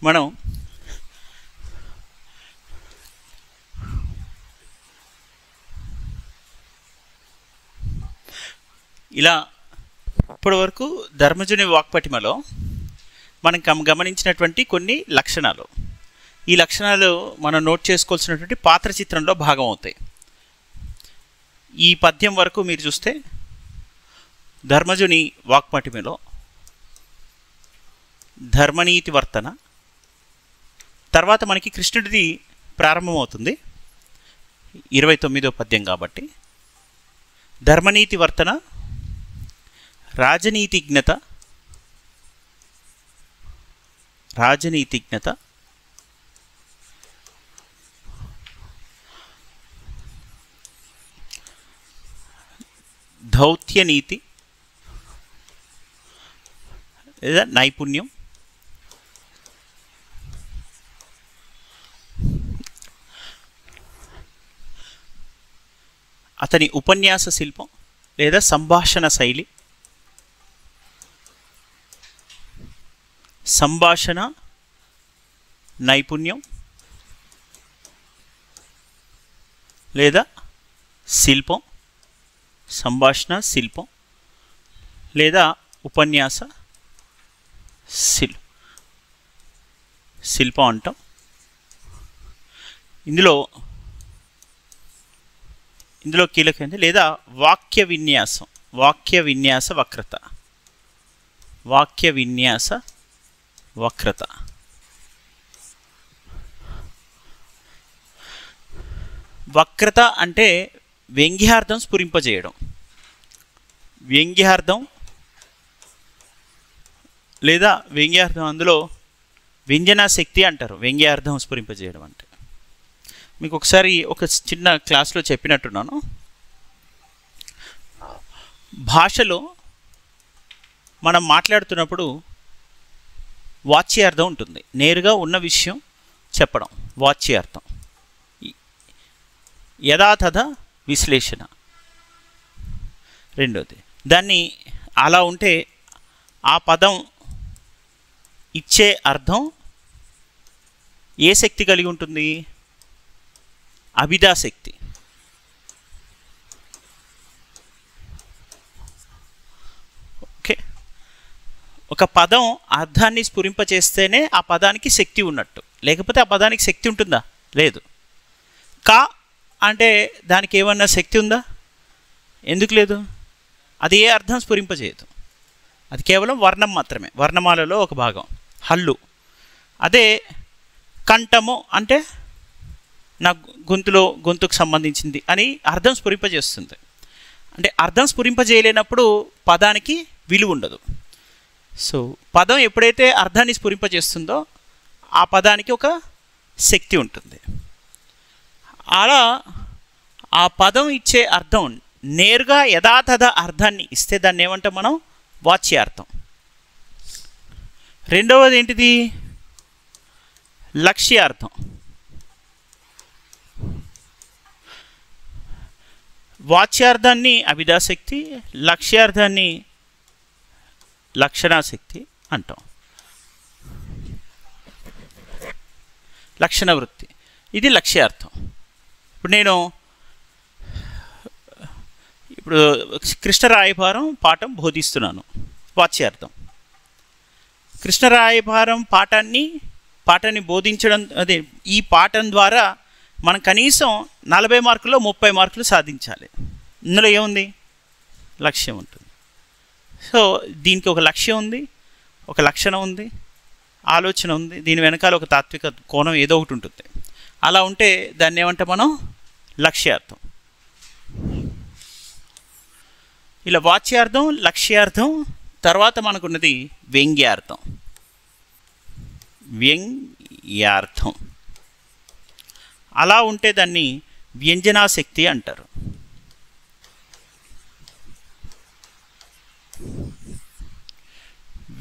మనం ఇలా ఇప్పటివరకు ధర్మజుని వాక్పటిమలో మనం గమనించినటువంటి కొన్ని లక్షణాలు, ఈ లక్షణాలు మనం నోట్ చేసుకోవాల్సినటువంటి పాత్ర చిత్రంలో భాగం అవుతాయి. ఈ పద్యం వరకు మీరు చూస్తే ధర్మజుని వాక్పటిమలో ధర్మనీతి వర్తన, తర్వాత మనకి కృష్ణుడిది ప్రారంభమవుతుంది 29వ పద్యం కాబట్టి. ధర్మనీతి వర్తన, రాజనీతిజ్ఞత, దౌత్యనీతి లేదా నైపుణ్యం, అతని ఉపన్యాస శిల్పం లేదా సంభాషణ శైలి, సంభాషణ నైపుణ్యం లేదా శిల్పం, సంభాషణ శిల్పం లేదా ఉపన్యాస శిల్పం అంటాం. ఇందులో కీలకమైనది లేదా వాక్య విన్యాస వక్రత. వక్రత అంటే వ్యంగ్యార్థం స్ఫురింపజేయడం, లేదా వ్యంగ్యార్థం, అందులో వ్యంజనా శక్తి అంటారు వ్యంగ్యార్థం స్ఫురింపజేయడం అంటే. మీకు ఒకసారి ఒక చిన్న క్లాస్లో చెప్పినట్టున్నాను, భాషలో మనం మాట్లాడుతున్నప్పుడు వాచ్యార్థం ఉంటుంది, నేరుగా ఉన్న విషయం చెప్పడం వాచ్యార్థం. యథాతథ విశ్లేషణ రెండోది. దాన్ని అలా ఉంటే ఆ పదం ఇచ్చే అర్థం ఏ శక్తి కలిగి ఉంటుంది? అభిధాశక్తి. ఓకే, ఒక పదం అర్థాన్ని స్ఫురింపచేస్తేనే ఆ పదానికి శక్తి ఉన్నట్టు, లేకపోతే ఆ పదానికి శక్తి ఉంటుందా? లేదు. కా అంటే దానికి ఏమన్నా శక్తి ఉందా? ఎందుకు లేదు? అది ఏ అర్థం స్ఫురింపజేయదు, అది కేవలం వర్ణం మాత్రమే, వర్ణమాలలో ఒక భాగం, హల్లు. అదే కంఠము అంటే నా గొంతుకు సంబంధించింది అని అర్థం స్ఫురింపజేస్తుంది. అంటే అర్థం స్ఫురింపజేయలేనప్పుడు పదానికి విలువ ఉండదు. సో పదం ఎప్పుడైతే అర్థాన్ని స్ఫురింపజేస్తుందో ఆ పదానికి ఒక శక్తి ఉంటుంది. అలా ఆ పదం ఇచ్చే అర్థం నేరుగా యథాతథ అర్థాన్ని ఇస్తే దాన్ని ఏమంటాం మనం? వాచ్యార్థం. రెండవది ఏంటిది? లక్ష్యార్థం. వాచ్యార్థాన్ని అభిధాశక్తి, లక్ష్యార్థాన్ని లక్షణాశక్తి అంటాం. లక్షణ వృత్తి, ఇది లక్ష్యార్థం. ఇప్పుడు కృష్ణరాయభారం పాఠం బోధిస్తున్నాను, వాచ్యార్థం. కృష్ణరాయభారం పాఠాన్ని బోధించడం, అదే ఈ పాఠం ద్వారా మనం కనీసం 40 మార్కుల్లో 30 మార్కులు సాధించాలి. ఇందులో ఏముంది? లక్ష్యం ఉంటుంది. సో దీనికి ఒక లక్ష్యం ఉంది, ఒక లక్షణం ఉంది, ఆలోచన ఉంది, దీని వెనకాల ఒక తాత్విక కోణం ఏదో ఒకటి ఉంటుంది. అలా ఉంటే దాన్ని ఏమంటే మనం లక్ష్యార్థం. ఇలా వాచ్యార్థం, లక్ష్యార్థం, తర్వాత మనకున్నది వ్యంగ్యార్థం. అలా ఉంటే దాన్ని వ్యంజనాశక్తి అంటారు.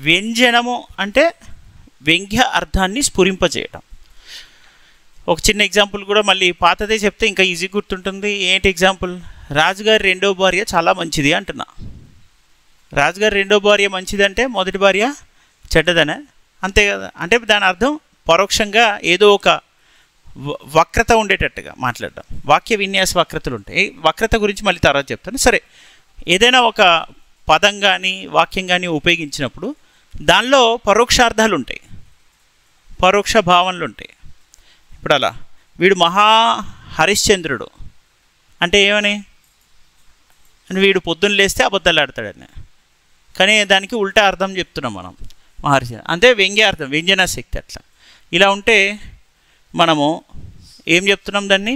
వ్యంజనము అంటే వ్యంగ్య అర్థాన్ని స్ఫురింపజేయడం. ఒక చిన్న ఎగ్జాంపుల్ కూడా మళ్ళీ పాతదే చెప్తే ఇంకా ఈజీ గుర్తుంటుంది. ఏంటి ఎగ్జాంపుల్? రాజుగారి రెండో భార్య చాలా మంచిది అంటున్నా. రాజుగారి రెండో భార్య మంచిది అంటే మొదటి భార్య చెడ్డదనే, అంతే కదా? అంటే దాని అర్థం పరోక్షంగా ఏదో ఒక వక్రత ఉండేటట్టుగా మాట్లాడడం. వాక్య విన్యాస వక్రతలు ఉంటాయి. వక్రత గురించి మళ్ళీ తర్వాత చెప్తాను. సరే, ఏదైనా ఒక పదం కానీ వాక్యం కానీ ఉపయోగించినప్పుడు దానిలో పరోక్షార్థాలు ఉంటాయి, పరోక్ష భావనలు ఉంటాయి. ఇప్పుడు అలా వీడు మహా హరిశ్చంద్రుడు అంటే ఏమని, వీడు పొద్దున్న లేస్తే అబద్ధాలు ఆడతాడని. కానీ దానికి ఉల్టా అర్థం చెప్తున్నాం మనం. మహర్షి అంటే వ్యంగ్యార్థం, వ్యంజనా శక్తి. అట్లా ఇలా ఉంటే మనము ఏం చెప్తున్నాం దాన్ని,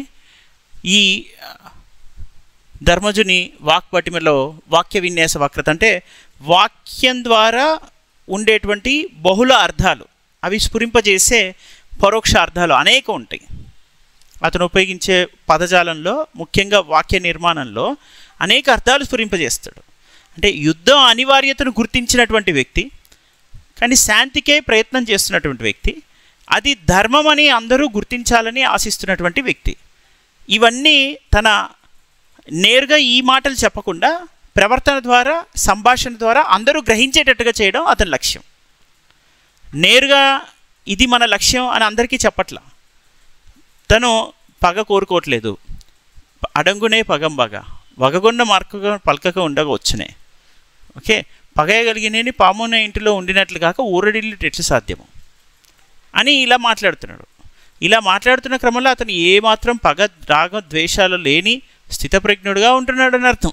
ఈ ధర్మజుని వాక్పటిమలో వాక్య విన్యాస వక్రత అంటే వాక్యం ద్వారా ఉండేటువంటి బహుళ అర్థాలు, అవి స్ఫురింపజేసే పరోక్ష అర్థాలు అనేకం ఉంటాయి. అతను ఉపయోగించే పదజాలంలో ముఖ్యంగా వాక్య నిర్మాణంలో అనేక అర్థాలు స్ఫురింపజేస్తాడు. అంటే యుద్ధం అనివార్యతను గుర్తించినటువంటి వ్యక్తి, కానీ శాంతికే ప్రయత్నం చేస్తున్నటువంటి వ్యక్తి, అది ధర్మం అని అందరూ గుర్తించాలని ఆశిస్తున్నటువంటి వ్యక్తి. ఇవన్నీ తన నేరుగా ఈ మాటలు చెప్పకుండా ప్రవర్తన ద్వారా, సంభాషణ ద్వారా అందరూ గ్రహించేటట్టుగా చేయడం అతని లక్ష్యం. నేరుగా ఇది మన లక్ష్యం అని అందరికీ చెప్పట్ల. తను పగ కోరుకోవట్లేదు. అడంగునే పగంబగ వగగొండ మార్కగా పలకక ఉండగా వచ్చునే. ఓకే, పగయగలిగినని పామున ఇంటిలో ఉండినట్లు కాక ఊరడిల్లు ఎట్లు సాధ్యము అని ఇలా మాట్లాడుతున్నాడు. ఇలా మాట్లాడుతున్న క్రమంలో అతను ఏమాత్రం పగ రాగ ద్వేషాలు లేని స్థితప్రజ్ఞుడుగా ఉంటున్నాడని అర్థం.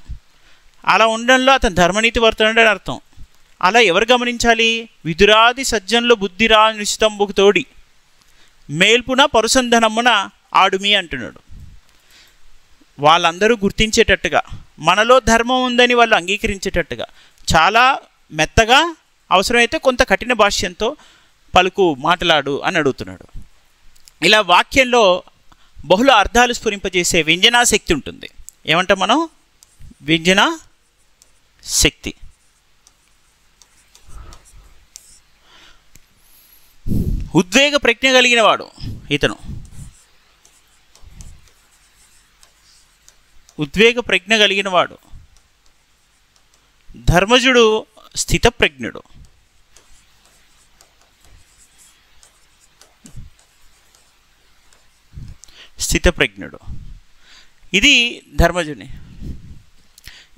అలా ఉండడంలో అతను ధర్మనీతి వర్తనుడని అర్థం. అలా ఎవరు గమనించాలి? విదురాది సజ్జనులు బుద్ధిరా నిశ్చితంబుకు తోడి మేల్పున పరుసంధనమున ఆడుమి అంటున్నాడు. వాళ్ళందరూ గుర్తించేటట్టుగా, మనలో ధర్మం ఉందని వాళ్ళు అంగీకరించేటట్టుగా చాలా మెత్తగా, అవసరమైతే కొంత కఠిన భాష్యంతో పలుకు మాట్లాడు అని అడుగుతున్నాడు. ఇలా వాక్యంలో బహుళ అర్థాలు స్ఫురింపజేసే వ్యంజనా శక్తి ఉంటుంది. ఏమంటాం మనం? వ్యంజనా శక్తి. ఉద్వేగ ప్రజ్ఞ కలిగిన వాడు ఇతను. ఉద్వేగ ప్రజ్ఞ కలిగిన వాడు. ధర్మజుడు స్థితప్రజ్ఞుడు. స్థితప్రజ్ఞుడు ఇది ధర్మజుని.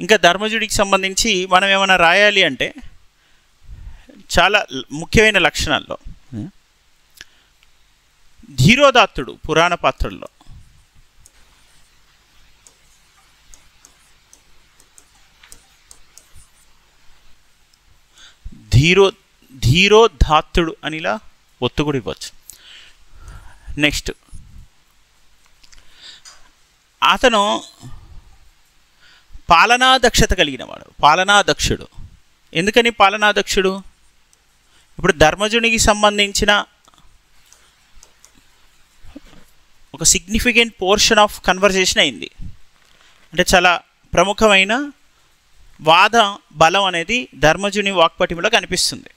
ఇంకా ధర్మజుడికి సంబంధించి మనం ఏమైనా రాయాలి అంటే చాలా ముఖ్యమైన లక్షణాల్లో ధీరోదాత్తుడు పురాణ పాత్రల్లో ధీరోదాత్తుడు అనిలా ఒత్తు కూడా ఇవ్వచ్చు. నెక్స్ట్ అతను పాలనా దక్షత కలిగిన వాడు, పాలనాదక్షుడు. ఎందుకని పాలనాదక్షుడు? ఇప్పుడు ధర్మజునికి సంబంధించిన ఒక సిగ్నిఫికెంట్ పోర్షన్ ఆఫ్ కన్వర్జేషన్ అయింది. అంటే చాలా ప్రముఖమైన వాద బలం అనేది ధర్మజుని వాక్పటిమలో కనిపిస్తుంది.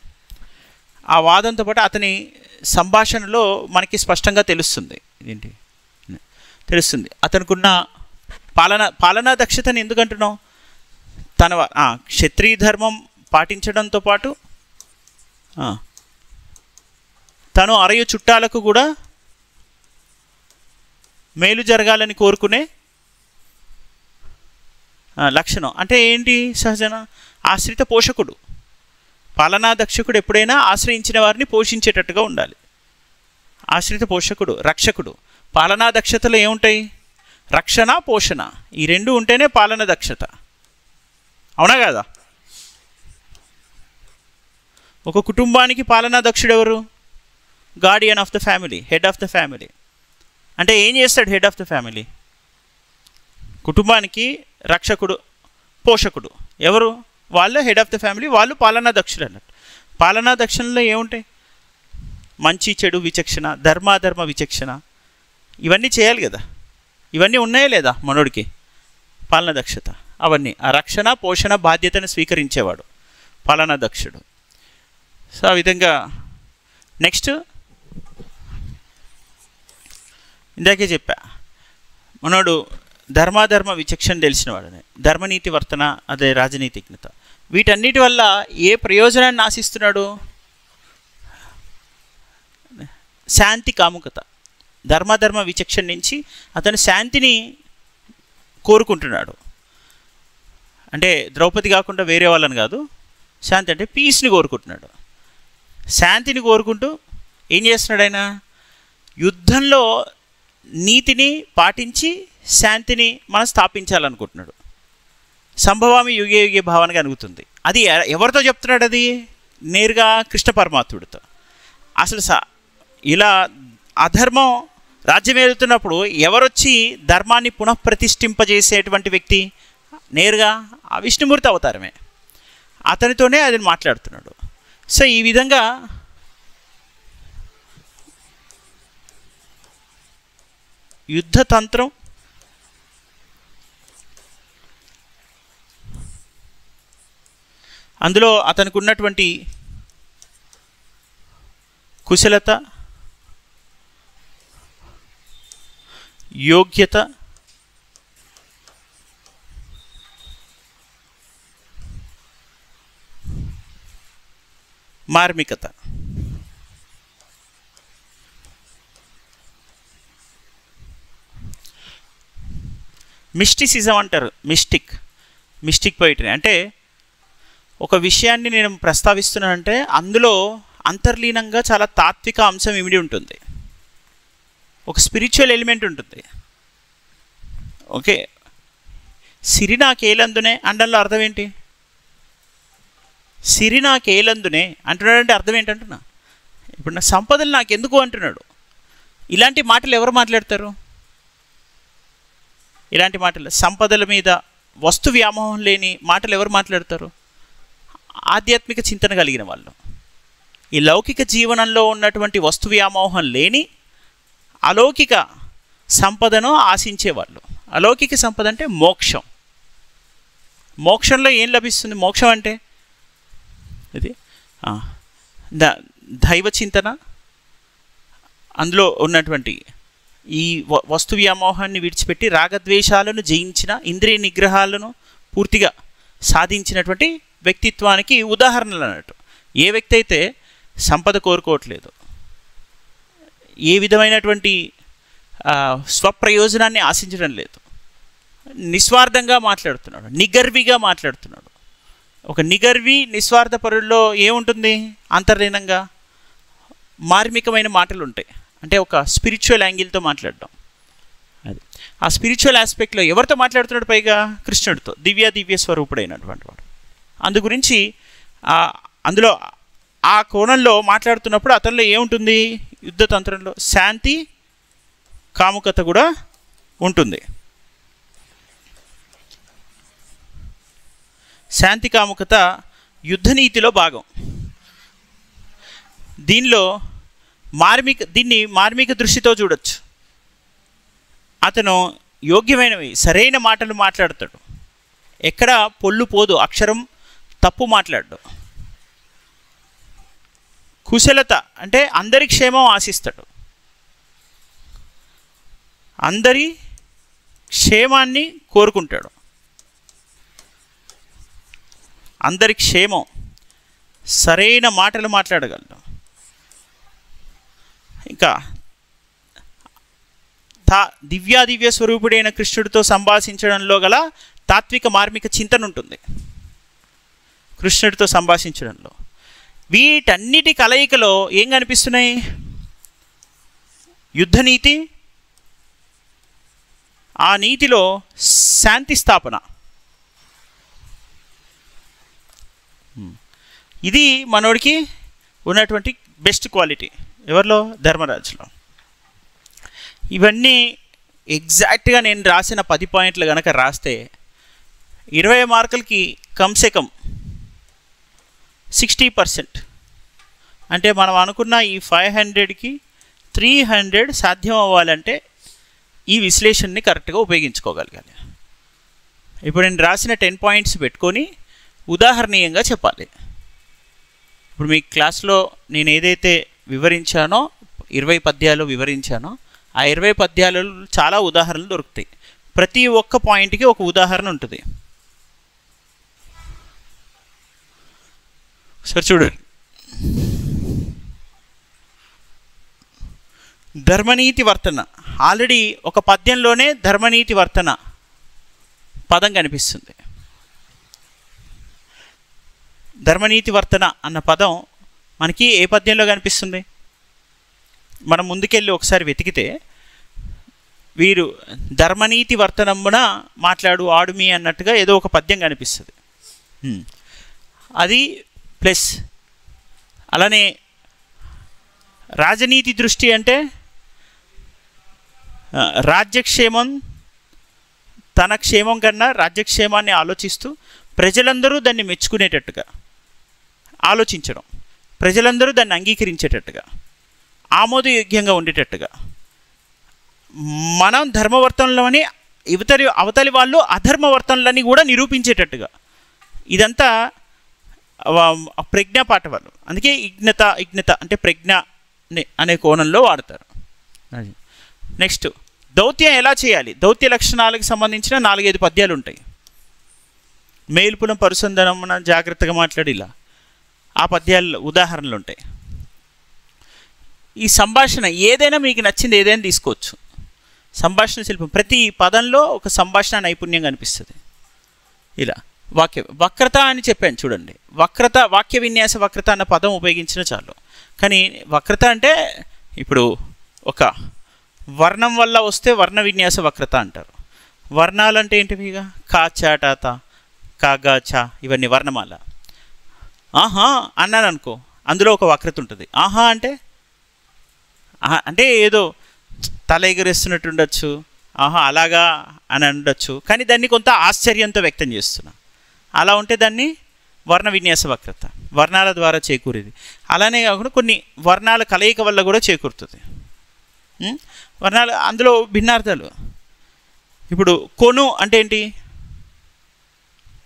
ఆ వాదంతో పాటు అతని సంభాషణలో మనకి స్పష్టంగా తెలుస్తుంది. ఇదేంటి తెలుస్తుంది అతనుకున్న పాలనా దక్షతని. ఎందుకంటున్నాం? తన క్షత్రియ ధర్మం పాటించడంతో పాటు తను అరయు చుట్టాలకు కూడా మేలు జరగాలని కోరుకునే లక్షణం. అంటే ఏంటి? సహజన ఆశ్రిత పోషకుడు. పాలనా దక్షకుడు ఎప్పుడైనా ఆశ్రయించిన వారిని పోషించేటట్టుగా ఉండాలి. ఆశ్రిత పోషకుడు, రక్షకుడు. పాలనా దక్షతలు ఏముంటాయి? రక్షణ, పోషణ, ఈ రెండు ఉంటేనే పాలన దక్షత. అవునా కదా? ఒక కుటుంబానికి పాలనా దక్షుడు ఎవరు? Guardian of the family, head of the family. అంటే ఏం చేస్తాడు హెడ్ ఆఫ్ ద ఫ్యామిలీ? కుటుంబానికి రక్షకుడు, పోషకుడు ఎవరు? వాళ్ళే హెడ్ ఆఫ్ ద ఫ్యామిలీ, వాళ్ళు పాలనా దక్షుడు అన్నట్టు. పాలనా దక్షిణలో ఏముంటాయి? మంచి చెడు విచక్షణ, ధర్మాధర్మ విచక్షణ, ఇవన్నీ చేయాలి కదా. ఇవన్నీ ఉన్నాయా లేదా మనోడికి? పాలనా దక్షత అవన్నీ. ఆ రక్షణ, పోషణ బాధ్యతను స్వీకరించేవాడు పాలనా దక్షుడు. సో ఆ విధంగా నెక్స్ట్ ఇందాకే చెప్పా, మనోడు ధర్మాధర్మ విచక్షణ తెలిసినవాడని. ధర్మనీతి వర్తన, అదే రాజనీతిజ్ఞత. వీటన్నిటి వల్ల ఏ ప్రయోజనాన్ని ఆశిస్తున్నాడు? శాంతి కాముకత, ధర్మధర్మ విచక్షణ నుంచి అతను శాంతిని కోరుకుంటున్నాడు. అంటే ద్రౌపది కాకుండా వేరే వాళ్ళని కాదు, శాంతి అంటే పీస్ని కోరుకుంటున్నాడు. శాంతిని కోరుకుంటూ ఏం చేస్తున్నాడు ఆయన? యుద్ధంలో నీతిని పాటించి శాంతిని మనం స్థాపించాలనుకుంటున్నాడు. సంభవామి యుగే యుగే భావన కలుగుతుంది. అది ఎవరితో చెప్తున్నాడు? అది నేరుగా కృష్ణ పరమాత్ముడితో. అసలు ఇలా అధర్మం రాజ్యం ఏలుతున్నప్పుడు ఎవరొచ్చి ధర్మాన్ని పునఃప్రతిష్ఠింపజేసేటువంటి వ్యక్తి? నేరుగా ఆ విష్ణుమూర్తి అవతారమే. అతనితోనే అది మాట్లాడుతున్నాడు. సో ఈ విధంగా యుద్ధతంత్రం అందులో అతనికి ఉన్నటువంటి కుశలత, యోగ్యత, మార్మికత, మిస్టిసిజం అంటారు. మిస్టిక్ పోయిటరీ అంటే ఒక విషయాన్ని నేను ప్రస్తావిస్తున్నానంటే అందులో అంతర్లీనంగా చాలా తాత్విక అంశం ఇమిడి ఉంటుంది, ఒక స్పిరిచువల్ ఎలిమెంట్ ఉంటుంది. ఓకే, సిరి నాకేలందునే అండంలో అర్థం ఏంటి? సిరి నాకేలందునే అంటున్నాడంటే అర్థం ఏంటంటున్నా? ఇప్పుడు నా సంపదలు నాకెందుకు అంటున్నాడు. ఇలాంటి మాటలు ఎవరు మాట్లాడతారు? ఇలాంటి మాటలు, సంపదల మీద వస్తు వ్యామోహం లేని మాటలు ఎవరు మాట్లాడతారు? ఆధ్యాత్మిక చింతన కలిగిన వాళ్ళు. ఈ లౌకిక జీవనంలో ఉన్నటువంటి వస్తు వ్యామోహం లేని అలౌకిక సంపదను ఆశించేవాళ్ళు. అలౌకిక సంపద అంటే మోక్షం. మోక్షంలో ఏం లభిస్తుంది? మోక్షం అంటే ఇది దైవ చింతన, అందులో ఉన్నటువంటి ఈ వస్తు వ్యామోహాన్ని విడిచిపెట్టి రాగద్వేషాలను జయించిన, ఇంద్రియ నిగ్రహాలను పూర్తిగా సాధించినటువంటి వ్యక్తిత్వానికి ఉదాహరణలు అన్నట్టు. ఏ వ్యక్తి అయితే సంపద కోరుకోవట్లేదు, ఏ విధమైనటువంటి స్వప్రయోజనాన్ని ఆశించడం లేదు, నిస్వార్థంగా మాట్లాడుతున్నాడు, నిగర్విగా మాట్లాడుతున్నాడు. ఒక నిగర్వి నిస్వార్థపరుల్లో ఏముంటుంది? అంతర్లీనంగా మార్మికమైన మాటలు ఉంటాయి. అంటే ఒక స్పిరిచువల్ యాంగిల్తో మాట్లాడడం. అది ఆ స్పిరిచువల్ ఆస్పెక్ట్లో ఎవరితో మాట్లాడుతున్నాడు? పైగా కృష్ణుడితో, దివ్య స్వరూపుడైనటువంటి వాడు. అందు గురించి అందులో ఆ కోణంలో మాట్లాడుతున్నప్పుడు అతనిలో ఏముంటుంది? యుద్ధతంత్రంలో శాంతి కాముకత కూడా ఉంటుంది. శాంతి కాముకత యుద్ధనీతిలో భాగం. దీన్ని మార్మిక దృష్టితో చూడొచ్చు. అతను యోగ్యమైనవి సరైన మాటలు మాట్లాడతాడు, ఎక్కడ పొల్లు పోదు, అక్షరం తప్పు మాట్లాడు. కుశలత అంటే అందరి క్షేమం ఆశిస్తాడు, అందరి క్షేమాన్ని కోరుకుంటాడు. అందరి క్షేమం, సరైన మాటలు మాట్లాడగలడు. ఇంకా దివ్య స్వరూపుడైన కృష్ణుడితో సంభాషించడంలో గల తాత్విక మార్మిక చింతన ఉంటుంది. కృష్ణుడితో సంభాషించడంలో వీటన్నిటి కలయికలో ఏం కనిపిస్తున్నాయి? యుద్ధనీతి, ఆ నీతిలో శాంతి స్థాపన. ఇది మనోడికి ఉన్నటువంటి బెస్ట్ క్వాలిటీ. ఎవరిలో? ధర్మరాజులో. ఇవన్నీ ఎగ్జాక్ట్గా నేను రాసిన 10 పాయింట్లు కనుక రాస్తే 20 మార్కులకి కమ్సే కమ్ 60%. అంటే మనం అనుకున్న ఈ 500కి 300 సాధ్యం అవ్వాలంటే ఈ విశ్లేషణని కరెక్ట్గా ఉపయోగించుకోగలగాలి. ఇప్పుడు నేను రాసిన 10 పాయింట్స్ పెట్టుకొని ఉదాహరణీయంగా చెప్పాలి. ఇప్పుడు మీ క్లాస్లో నేను ఏదైతే వివరించానో 20 పద్యాలు వివరించానో ఆ 20 పద్యాలలో చాలా ఉదాహరణలు దొరుకుతాయి. ప్రతి ఒక్క పాయింట్కి ఒక ఉదాహరణ ఉంటుంది. సరే చూడండి. ధర్మనీతి వర్తన. ఆల్రెడీ ఒక పద్యంలోనే ధర్మనీతి వర్తన పదం కనిపిస్తుంది. ధర్మనీతి వర్తన అన్న పదం మనకి ఏ పద్యంలో కనిపిస్తుంది? మనం ముందుకెళ్ళి ఒకసారి వెతికితే వీరు ధర్మనీతి వర్తనమున మాట్లాడు ఆడుమి అన్నట్టుగా ఏదో ఒక పద్యం కనిపిస్తుంది. అది ప్లస్ అలానే రాజనీతి దృష్టి అంటే రాజ్యక్షేమం, తన క్షేమం కన్నా రాజ్యక్షేమాన్ని ఆలోచిస్తూ ప్రజలందరూ దాన్ని మెచ్చుకునేటట్టుగా ఆలోచించడం, ప్రజలందరూ దాన్ని అంగీకరించేటట్టుగా, ఆమోదయోగ్యంగా ఉండేటట్టుగా, మనం ధర్మవర్తనలని అవతలి వాళ్ళు అధర్మవర్తనలని కూడా నిరూపించేటట్టుగా, ఇదంతా ప్రజ్ఞా పాట వాళ్ళు. అందుకే ఇజ్ఞత అంటే ప్రజ్ఞ అనే కోణంలో వాడతారు. నెక్స్ట్ దౌత్యం ఎలా చేయాలి, దౌత్య లక్షణాలకు సంబంధించిన 4-5 పద్యాలు ఉంటాయి. మేల్పులం పరుసందనం జాగ్రత్తగా మాట్లాడి ఇలా ఆ పద్యాలు ఉదాహరణలు ఉంటాయి. ఈ సంభాషణ ఏదైనా మీకు నచ్చింది ఏదైనా తీసుకోవచ్చు. సంభాషణ శిల్పం ప్రతి పదంలో ఒక సంభాషణ నైపుణ్యం కనిపిస్తుంది. ఇలా వక్రత అని చెప్పాను చూడండి. వక్రత, వాక్య విన్యాస వక్రత అన్న పదం ఉపయోగించిన చాలు. కానీ వక్రత అంటే ఇప్పుడు ఒక వర్ణం వల్ల వస్తే వర్ణ విన్యాస వక్రత అంటారు. వర్ణాలు అంటే ఏంటివి? ఇక కా, చా, టా, తా, కా, గా, చా ఇవన్నీ వర్ణమాల. ఆహా అన్నాను అనుకో, అందులో ఒక వక్రత ఉంటుంది. ఆహా అంటే ఏదో తల ఎగురేస్తున్నట్టు ఉండొచ్చు, ఆహా అలాగా అని ఉండొచ్చు, కానీ దాన్ని కొంత ఆశ్చర్యంతో వ్యక్తం చేస్తున్నా. అలా ఉంటే దాన్ని వర్ణ విన్యాస వక్రత, వర్ణాల ద్వారా చేకూరేది. అలానే కాకుండా కొన్ని వర్ణాల కలయిక వల్ల కూడా చేకూరుతుంది. వర్ణాలు అందులో భిన్నార్థాలు. ఇప్పుడు కొను అంటే ఏంటి?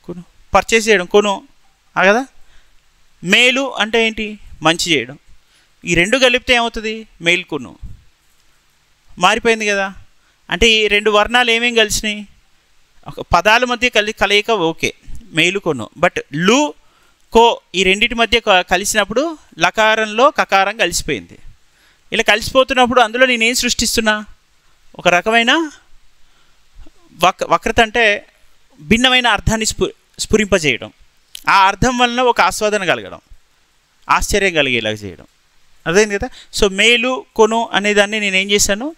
కొను పర్చేస్ చేయడం, కొను కదా. మేలు అంటే ఏంటి? మంచి చేయడం. ఈ రెండు కలిపితే ఏమవుతుంది? మేలు కొను. మారిపోయింది కదా. అంటే ఈ 2 వర్ణాలు ఏమేం కలిసినాయి? పదాల మధ్య కలయిక ఓకే, మేలు కొను. బట్ లు కో ఈ రెండింటి మధ్య కలిసినప్పుడు లకారంలో కకారం కలిసిపోయింది. ఇలా కలిసిపోతున్నప్పుడు అందులో నేనేం సృష్టిస్తున్నా? ఒక రకమైన వక్రత అంటే భిన్నమైన అర్థాన్ని స్ఫురింపజేయడం. ఆ అర్థం వలన ఒక ఆస్వాదన కలగడం, ఆశ్చర్యం కలిగేలాగా చేయడం. అర్థమైంది కదా. సో మేలు కొను అనేదాన్ని నేనేం చేశాను?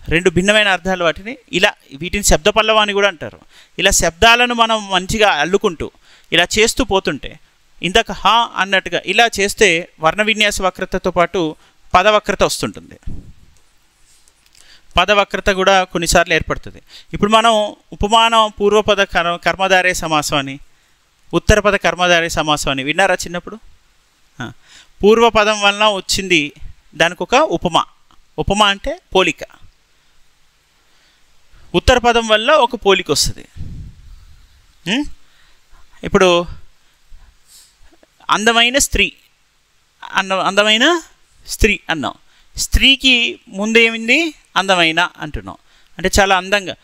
2 భిన్నమైన అర్థాలు వాటిని ఇలా, వీటిని శబ్ద పల్లవ అని కూడా అంటారు. ఇలా శబ్దాలను మనం మంచిగా అల్లుకుంటూ ఇలా చేస్తూ పోతుంటే, ఇందాక హా అన్నట్టుగా ఇలా చేస్తే వర్ణ విన్యాస వక్రతతో పాటు పదవక్రత వస్తుంటుంది. పదవక్రత కూడా కొన్నిసార్లు ఏర్పడుతుంది. ఇప్పుడు మనం ఉపమానం పూర్వపద కర్మధారయ సమాసం అని, ఉత్తరపద కర్మధారయ సమాసం అని విన్నారా చిన్నప్పుడు? పూర్వపదం వలన వచ్చింది దానికి ఒక ఉపమా అంటే పోలిక. ఉత్తర పదం వల్ల ఒక పోలిక వస్తుంది. ఇప్పుడు అందమైన స్త్రీ అన్నాం. స్త్రీకి ముందేమింది? అందమైన అంటున్నాం. అంటే చాలా అందంగా.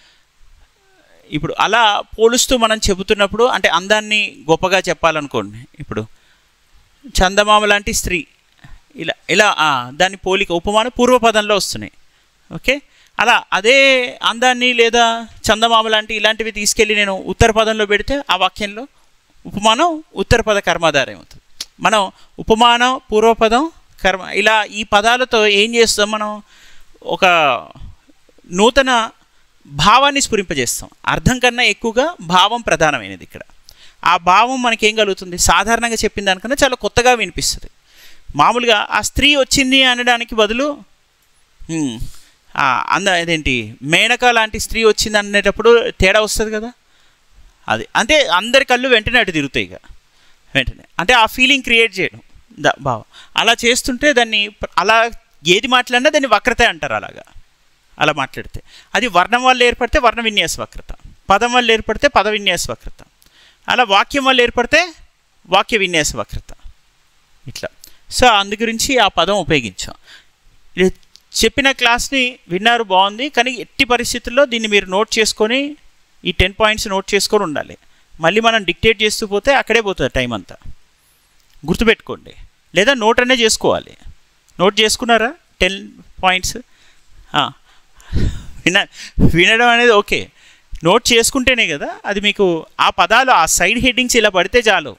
ఇప్పుడు అలా పోలుస్తూ మనం చెబుతున్నప్పుడు అంటే అందాన్ని గొప్పగా చెప్పాలనుకోండి. ఇప్పుడు చందమామ లాంటి స్త్రీ ఇలా దాని పోలిక ఉపమానం పూర్వపదంలో వస్తున్నాయి. ఓకే, అలా అదే అందాన్ని లేదా చందమామ లాంటి ఇలాంటివి తీసుకెళ్ళి నేను ఉత్తర పదంలో పెడితే ఆ వాక్యంలో ఉపమానం ఉత్తరపద కర్మాధారం అవుతుంది. మనం ఉపమానం పూర్వపదం కర్మ ఇలా ఈ పదాలతో ఏం చేస్తాం? మనం ఒక నూతన భావాన్ని స్ఫురింపజేస్తాం. అర్థం కన్నా ఎక్కువగా భావం ప్రధానమైనది ఇక్కడ. ఆ భావం మనకేం కలుగుతుంది? సాధారణంగా చెప్పిన దానికన్నా చాలా కొత్తగా వినిపిస్తుంది. మామూలుగా ఆ స్త్రీ వచ్చింది అనడానికి బదులు అదేంటి మేనక లాంటి స్త్రీ వచ్చింది అనేటప్పుడు తేడా వస్తుంది కదా. అది అంటే అందరి కళ్ళు వెంటనే అటు తిరుగుతాయి. ఇక వెంటనే అంటే ఆ ఫీలింగ్ క్రియేట్ చేయడం భావం. అలా చేస్తుంటే దాన్ని అలా ఏది మాట్లాడినా దాన్ని వక్రత అంటారు. అలా మాట్లాడితే అది వర్ణం వల్ల ఏర్పడితే వర్ణ విన్యాస వక్రత, పదం వల్ల ఏర్పడితే పద విన్యాస వక్రత, అలా వాక్యం వల్ల ఏర్పడితే వాక్య విన్యాస వక్రత. ఇట్లా. సో అందు గురించి ఆ పదం ఉపయోగించాం. చెప్పిన క్లాస్ని విన్నారు, బాగుంది. కానీ ఎట్టి పరిస్థితుల్లో దీన్ని మీరు నోట్ చేసుకొని ఈ 10 పాయింట్స్ నోట్ చేసుకొని ఉండాలి. మళ్ళీ మనం డిక్టేట్ చేస్తూ పోతే అక్కడే పోతుంది టైం అంతా. గుర్తుపెట్టుకోండి. లేదా నోట్ అనే చేసుకోవాలి. నోట్ చేసుకున్నారా 10 పాయింట్స్? ఆ, వినడం అనేది ఓకే, నోట్ చేసుకుంటేనే కదా అది మీకు. ఆ పదాలు ఆ సైడ్ హెడ్డింగ్స్ ఇలా పడితే చాలు,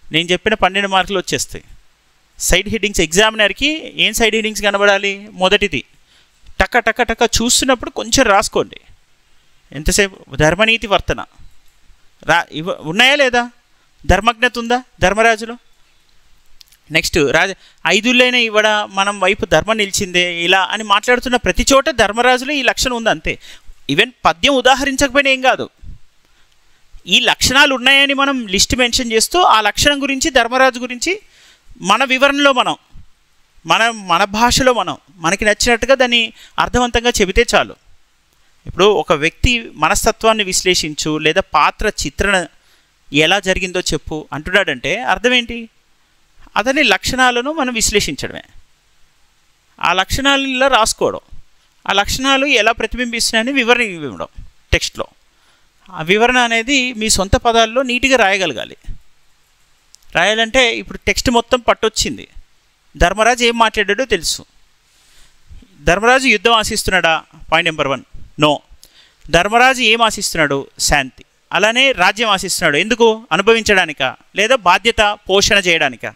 నేను చెప్పిన 12 మార్కులు వచ్చేస్తాయి. సైడ్ హెడ్డింగ్స్ ఎగ్జామినర్కి ఏం సైడ్ హెడ్డింగ్స్ కనబడాలి? మొదటిది టక్క టక్క టక్క చూస్తున్నప్పుడు కొంచెం రాసుకోండి. ఎంతసేపు ధర్మనీతి వర్తన ఉన్నాయా లేదా? ధర్మజ్ఞత ఉందా ధర్మరాజులో? నెక్స్ట్ ఐదులైన ఇవ్వడ మనం వైపు ధర్మం నిలిచిందే ఇలా అని మాట్లాడుతున్న ప్రతి చోట ధర్మరాజులో ఈ లక్షణం ఉంది అంతే. ఈవెన్ పద్యం ఉదాహరించకపోయినా ఏం కాదు, ఈ లక్షణాలు ఉన్నాయని మనం లిస్ట్ మెన్షన్ చేస్తూ ఆ లక్షణం గురించి ధర్మరాజు గురించి మన వివరణలో మన భాషలో మనకి నచ్చినట్టుగా దాన్ని అర్థవంతంగా చెబితే చాలు. ఇప్పుడు ఒక వ్యక్తి మనస్తత్వాన్ని విశ్లేషించు లేదా పాత్ర చిత్రణ ఎలా జరిగిందో చెప్పు అంటున్నాడంటే అర్థం ఏంటి? అతని లక్షణాలను మనం విశ్లేషించడమే, ఆ లక్షణాలను ఇలా రాసుకోవడం, ఆ లక్షణాలు ఎలా ప్రతిబింబిస్తున్నాయని వివరణ ఇవ్వడం టెక్స్ట్లో. ఆ వివరణ అనేది మీ సొంత పదాల్లో నీట్గా రాయగలగాలి. రాయాలంటే ఇప్పుడు టెక్స్ట్ మొత్తం పట్టొచ్చింది, ధర్మరాజు ఏం మాట్లాడాడో తెలుసు. ధర్మరాజు యుద్ధం ఆశిస్తున్నాడా? Point number 1 no. ధర్మరాజు ఏం ఆశిస్తున్నాడు? శాంతి. అలానే రాజ్యం ఆశిస్తున్నాడు ఎందుకు? అనుభవించడానికా లేదా బాధ్యత పోషణ చేయడానికా?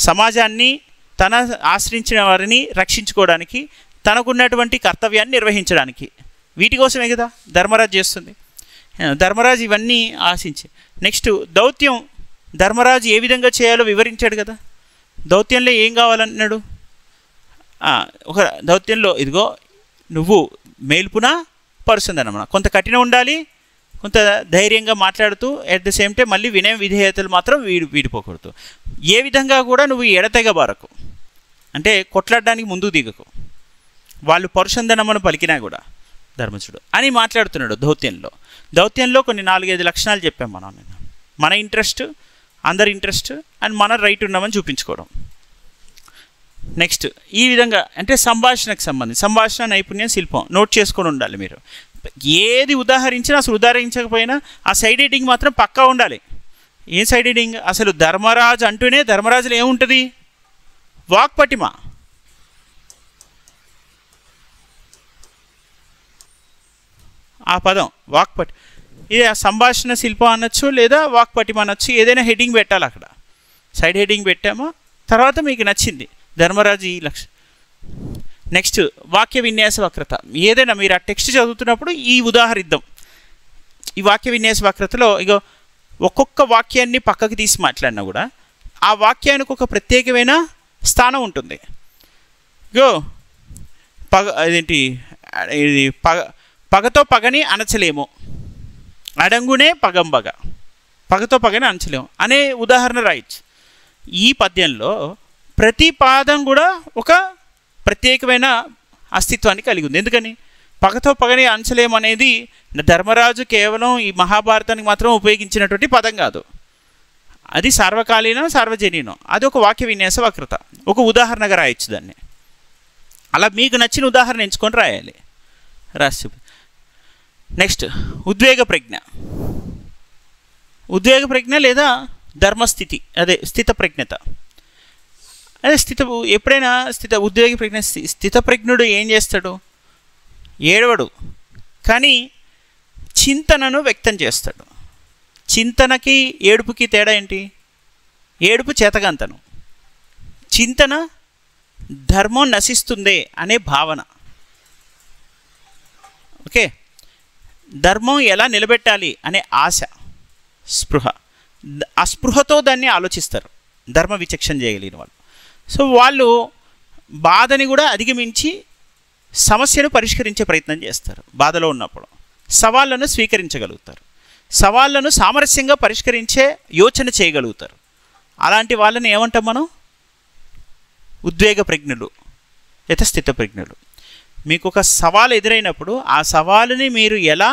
సమాజాన్ని తన ఆశ్రయించిన వారిని రక్షించుకోవడానికి, తనకున్నటువంటి కర్తవ్యాన్ని నిర్వహించడానికి, వీటి కోసమే కదా ధర్మరాజు చేస్తుంది. ధర్మరాజు ఇవన్నీ ఆశించి నెక్స్ట్ దౌత్యం ధర్మరాజు ఏ విధంగా చేయాలో వివరించాడు కదా. దౌత్యంలో ఏం కావాలన్నాడు? ఒక దౌత్యంలో ఇదిగో నువ్వు మేల్పున పరుస్తుందన్నమాట, కొంత కఠినం ఉండాలి, కొంత ధైర్యంగా మాట్లాడుతూ అట్ ద సేమ్ టైం మళ్ళీ వినయ విధేయతలు మాత్రం వీడిపోకూడదు. ఏ విధంగా కూడా నువ్వు ఎడతెగబారకు, అంటే కొట్లాడడానికి ముందుకు దిగకు, వాళ్ళు పరుషందనమను పలికినా కూడా ధర్మజుడు అని మాట్లాడుతున్నాడు. దౌత్యంలో కొన్ని 4-5 లక్షణాలు చెప్పాం మనం. మన ఇంట్రెస్ట్, అందరి ఇంట్రెస్ట్ అండ్ మన రైట్ ఉన్నామని చూపించుకోవడం. నెక్స్ట్ ఈ విధంగా అంటే సంభాషణకు సంబంధించి సంభాషణ నైపుణ్యం శిల్పం నోట్ చేసుకొని ఉండాలి మీరు. ఏది ఉదాహరించినా అసలు ఉదాహరించకపోయినా ఆ సైడ్ హెడ్డింగ్ మాత్రం పక్కా ఉండాలి. ఏం సైడ్ హెడ్డింగ్? అసలు ధర్మరాజు అంటూనే ధర్మరాజులో ఏముంటుంది? వాక్పటిమ. ఆ పదం వాక్పటి, ఇది సంభాషణ శిల్పం అనొచ్చు లేదా వాక్పటిమ అనొచ్చు, ఏదైనా హెడ్డింగ్ పెట్టాలి అక్కడ. సైడ్ హెడ్డింగ్ పెట్టామో తర్వాత మీకు నచ్చింది ధర్మరాజు ఈ లక్ష. నెక్స్ట్ వాక్య విన్యాస వక్రత. ఏదైనా మీరు ఆ టెక్స్ట్ చదువుతున్నప్పుడు ఈ ఉదాహరిద్దాం. ఈ వాక్య విన్యాస వక్రతలో ఇగో ఒక్కొక్క వాక్యాన్ని పక్కకి తీసి మాట్లాడినా కూడా ఆ వాక్యానికి ఒక ప్రత్యేకమైన స్థానం ఉంటుంది. ఇగో ఇది పగతో పగని అనచలేము, అడంగునే పగంబగ, పగతో పగని అనచలేము అనే ఉదాహరణ రాయొచ్చు. ఈ పద్యంలో ప్రతి పాదం కూడా ఒక ప్రత్యేకమైన అస్తిత్వాన్ని కలిగి ఉంది. ఎందుకని? పగతో పగని అంచలేం అనేది ధర్మరాజు కేవలం ఈ మహాభారతానికి మాత్రం ఉపయోగించినటువంటి పదం కాదు, అది సార్వకాలీనం సార్వజనీనం. అది ఒక వాక్య విన్యాస వక్రత, ఒక ఉదాహరణగా రాయొచ్చు దాన్ని. అలా మీకు నచ్చిన ఉదాహరణ ఎంచుకొని రాయాలి, రాసి. నెక్స్ట్ ఉద్వేగ ప్రజ్ఞ లేదా ధర్మస్థితి, అదే స్థితప్రజ్ఞత. అదే ఎప్పుడైనా ఉద్వేగ ప్రజ్ఞ, స్థితప్రజ్ఞుడు ఏం చేస్తాడు? ఏడవడు, కానీ చింతనను వ్యక్తం చేస్తాడు. చింతనకి ఏడుపుకి తేడా ఏంటి? ఏడుపు చేతగాంతను, చింతన ధర్మం నశిస్తుందే అనే భావన. ఓకే, ధర్మం ఎలా నిలబెట్టాలి అనే ఆశ, స్పృహ. ఆ స్పృహతో దాన్ని ఆలోచిస్తారు ధర్మ విచక్షణ చేయగలిగిన వాళ్ళు. సో వాళ్ళు బాధని కూడా అధిగమించి సమస్యను పరిష్కరించే ప్రయత్నం చేస్తారు. బాధలో ఉన్నప్పుడు సవాళ్ళను స్వీకరించగలుగుతారు, సవాళ్ళను సామరస్యంగా పరిష్కరించే యోచన చేయగలుగుతారు. అలాంటి వాళ్ళని ఏమంటాం మనం? ఉద్వేగ ప్రజ్ఞులు లేదా స్థితప్రజ్ఞులు. మీకు ఒక సవాలు ఎదురైనప్పుడు ఆ సవాలుని మీరు ఎలా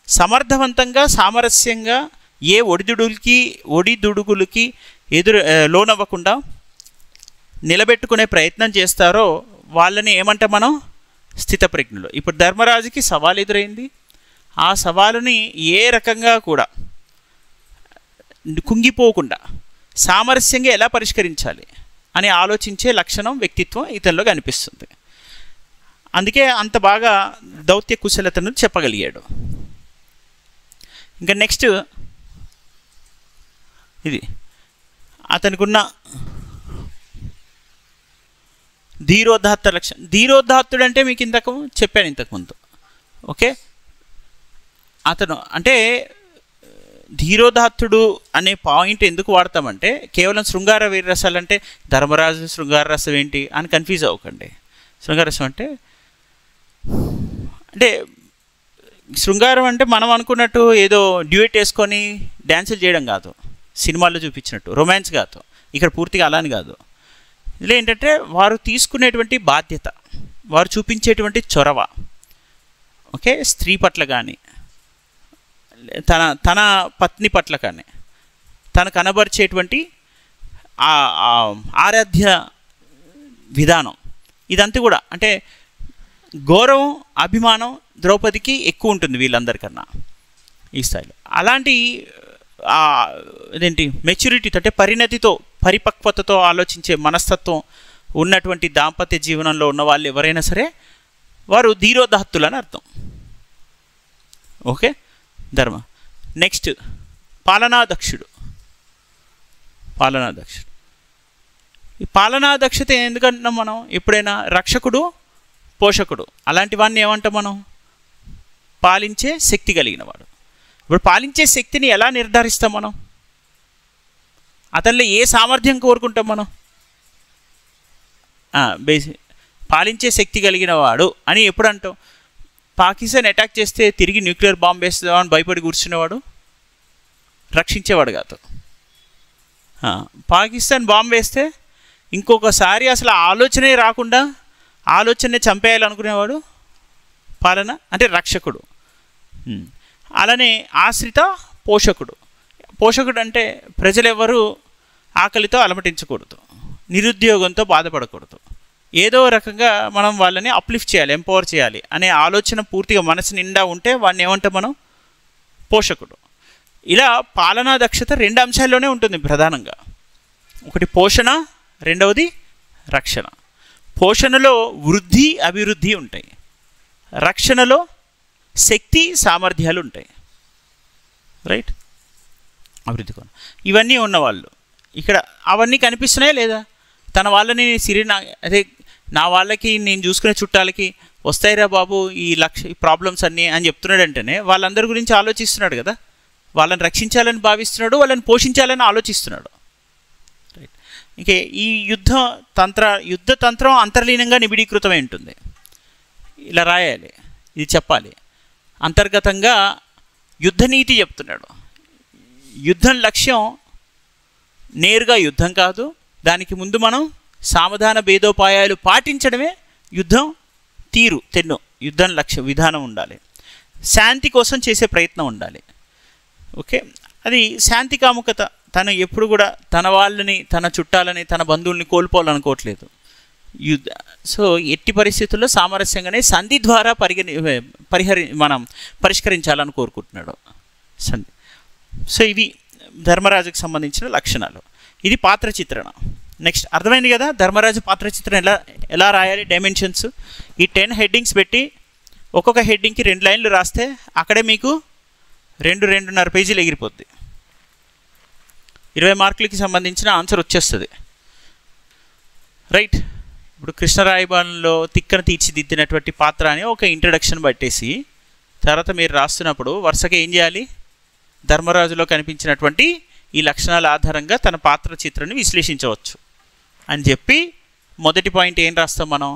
సమర్థవంతంగా సామరస్యంగా ఏ ఒడిదుడుగులకి లోనవ్వకుండా నిలబెట్టుకునే ప్రయత్నం చేస్తారో వాళ్ళని ఏమంటాం మనం? స్థితప్రజ్ఞులు. ఇప్పుడు ధర్మరాజుకి సవాలు ఎదురైంది, ఆ సవాలుని ఏ రకంగా కూడా కుంగిపోకుండా సామరస్యంగా ఎలా పరిష్కరించాలి అని ఆలోచించే లక్షణం, వ్యక్తిత్వం ఇతనిలో కనిపిస్తుంది. అందుకే అంత బాగా దౌత్య కుశలతను చెప్పగలిగాడు. ఇంకా నెక్స్ట్ ఇది అతనికున్న ధీరోదాత్త లక్షణం. ధీరోదాత్తుడు అంటే మీకు చెప్పాను ఇంతకుముందు. ఓకే, అతను అంటే ధీరోదాత్తుడు అనే పాయింట్ ఎందుకు వాడతామంటే కేవలం శృంగార వీరరసాలు అంటే ధర్మరాజు శృంగార రసం ఏంటి అని కన్ఫ్యూజ్ అవ్వకండి. శృంగార రసం అంటే శృంగారం అంటే మనం అనుకున్నట్టు ఏదో డ్యూయట్ వేసుకొని డ్యాన్సులు చేయడం కాదు, సినిమాల్లో చూపించినట్టు రొమాన్స్ కాదు. ఇక్కడ పూర్తిగా అలాని కాదు. ఇందులో ఏంటంటే వారు తీసుకునేటువంటి బాధ్యత, వారు చూపించేటువంటి చొరవ, ఓకే, స్త్రీ పట్ల కానీ తన పత్ని పట్ల కానీ తను కనబరిచేటువంటి ఆరాధ్య విధానం, ఇదంతా కూడా అంటే గౌరవం అభిమానం ద్రౌపదికి ఎక్కువ ఉంటుంది వీళ్ళందరికన్నా ఈ స్థాయిలో. అలాంటి మెచ్యూరిటీతో అంటే పరిణతితో పరిపక్వతతో ఆలోచించే మనస్తత్వం ఉన్నటువంటి దాంపత్య జీవనంలో ఉన్న వాళ్ళు ఎవరైనా సరే వారు ధీరోదాత్తులు అని అర్థం. ఓకే, ధర్మ. నెక్స్ట్ పాలనాదక్షుడు. ఈ పాలనాదక్షత ఎందుకంటున్నాం మనం? ఎప్పుడైనా రక్షకుడు పోషకుడు అలాంటి వాడిని ఏమంటాం మనం? పాలించే శక్తి కలిగిన వాడు. ఇప్పుడు పాలించే శక్తిని ఎలా నిర్ధారిస్తాం మనం? అతనిలో ఏ సామర్థ్యం కోరుకుంటాం మనం? పాలించే శక్తి కలిగిన వాడు అని ఎప్పుడు అంటాం? పాకిస్తాన్ అటాక్ చేస్తే తిరిగి న్యూక్లియర్ బాంబు వేస్తుందామని భయపడి కూర్చునేవాడు రక్షించేవాడు కాదు. పాకిస్తాన్ బాంబు వేస్తే ఇంకొకసారి అసలు ఆలోచనే రాకుండా ఆలోచనే చంపేయాలనుకునేవాడు పాలన అంటే రక్షకుడు. అలానే ఆశ్రిత పోషకుడు అంటే ప్రజలెవరూ ఆకలితో అలమటించకూడదు, నిరుద్యోగంతో బాధపడకూడదు, ఏదో రకంగా మనం వాళ్ళని అప్లిఫ్ట్ చేయాలి, ఎంపవర్ చేయాలి అనే ఆలోచన పూర్తిగా మనసు నిండా ఉంటే వాడిని ఏమంటాం మనం? పోషకుడు. ఇలా పాలనా దక్షత 2 అంశాల్లోనే ఉంటుంది ప్రధానంగా. ఒకటి పోషణ, రెండవది రక్షణ. పోషణలో వృద్ధి అభివృద్ధి ఉంటాయి, రక్షణలో శక్తి సామర్థ్యాలు ఉంటాయి. రైట్, అభివృద్ధి కోణం ఇవన్నీ ఉన్నవాళ్ళు ఇక్కడ అవన్నీ కనిపిస్తున్నాయా లేదా? తన వాళ్ళని అదే నా వాళ్ళకి నేను చూసుకునే చుట్టాలకి వస్తాయిరా బాబు ఈ ప్రాబ్లమ్స్ అన్నీ అని చెప్తున్నాడంటేనే వాళ్ళందరి గురించి ఆలోచిస్తున్నాడు కదా, వాళ్ళని రక్షించాలని భావిస్తున్నాడు, వాళ్ళని పోషించాలని ఆలోచిస్తున్నాడు. రైట్, ఇంకే ఈ యుద్ధ తంత్రం అంతర్లీనంగా నిబిడీకృతమై ఉంటుంది. ఇలా రాయాలి, ఇది చెప్పాలి. అంతర్గతంగా యుద్ధనీతి చెప్తున్నాడు. యుద్ధం లక్ష్యం నేరుగా యుద్ధం కాదు, దానికి ముందు మనం సామధాన భేదోపాయాలు పాటించడమే యుద్ధం తెన్ను. యుద్ధం లక్ష్య విధానం ఉండాలి, శాంతి కోసం చేసే ప్రయత్నం ఉండాలి. ఓకే, అది శాంతి కాముకత. తను ఎప్పుడు కూడా తన వాళ్ళని, తన చుట్టాలని, తన బంధువుల్ని కోల్పోవాలనుకోవట్లేదు. సో ఎట్టి పరిస్థితుల్లో సామరస్యంగానే సంధి ద్వారా మనం పరిష్కరించాలని కోరుకుంటున్నాడు సంధి. సో ఇవి ధర్మరాజుకు సంబంధించిన లక్షణాలు. ఇది పాత్ర చిత్రణ. నెక్స్ట్ అర్థమైంది కదా ధర్మరాజు పాత్ర చిత్రణ ఎలా రాయాలి, డైమెన్షన్స్. ఈ 10 హెడ్డింగ్స్ పెట్టి ఒక్కొక్క హెడ్డింగ్కి 2 లైన్లు రాస్తే అక్కడే మీకు 2-2.5 పేజీలు ఎగిరిపోద్ది. 20 మార్కులకి సంబంధించిన ఆన్సర్ వచ్చేస్తుంది. రైట్, ఇప్పుడు కృష్ణరాయబారంలో తిక్కను తీర్చిదిద్దినటువంటి పాత్ర అని ఒక ఇంట్రడక్షన్ పట్టేసి తర్వాత మీరు రాస్తున్నప్పుడు వరుసగా ఏం చేయాలి? ధర్మరాజులో కనిపించినటువంటి ఈ లక్షణాల ఆధారంగా తన పాత్ర చిత్రాన్ని విశ్లేషించవచ్చు అని చెప్పి మొదటి పాయింట్ ఏం రాస్తాం మనం?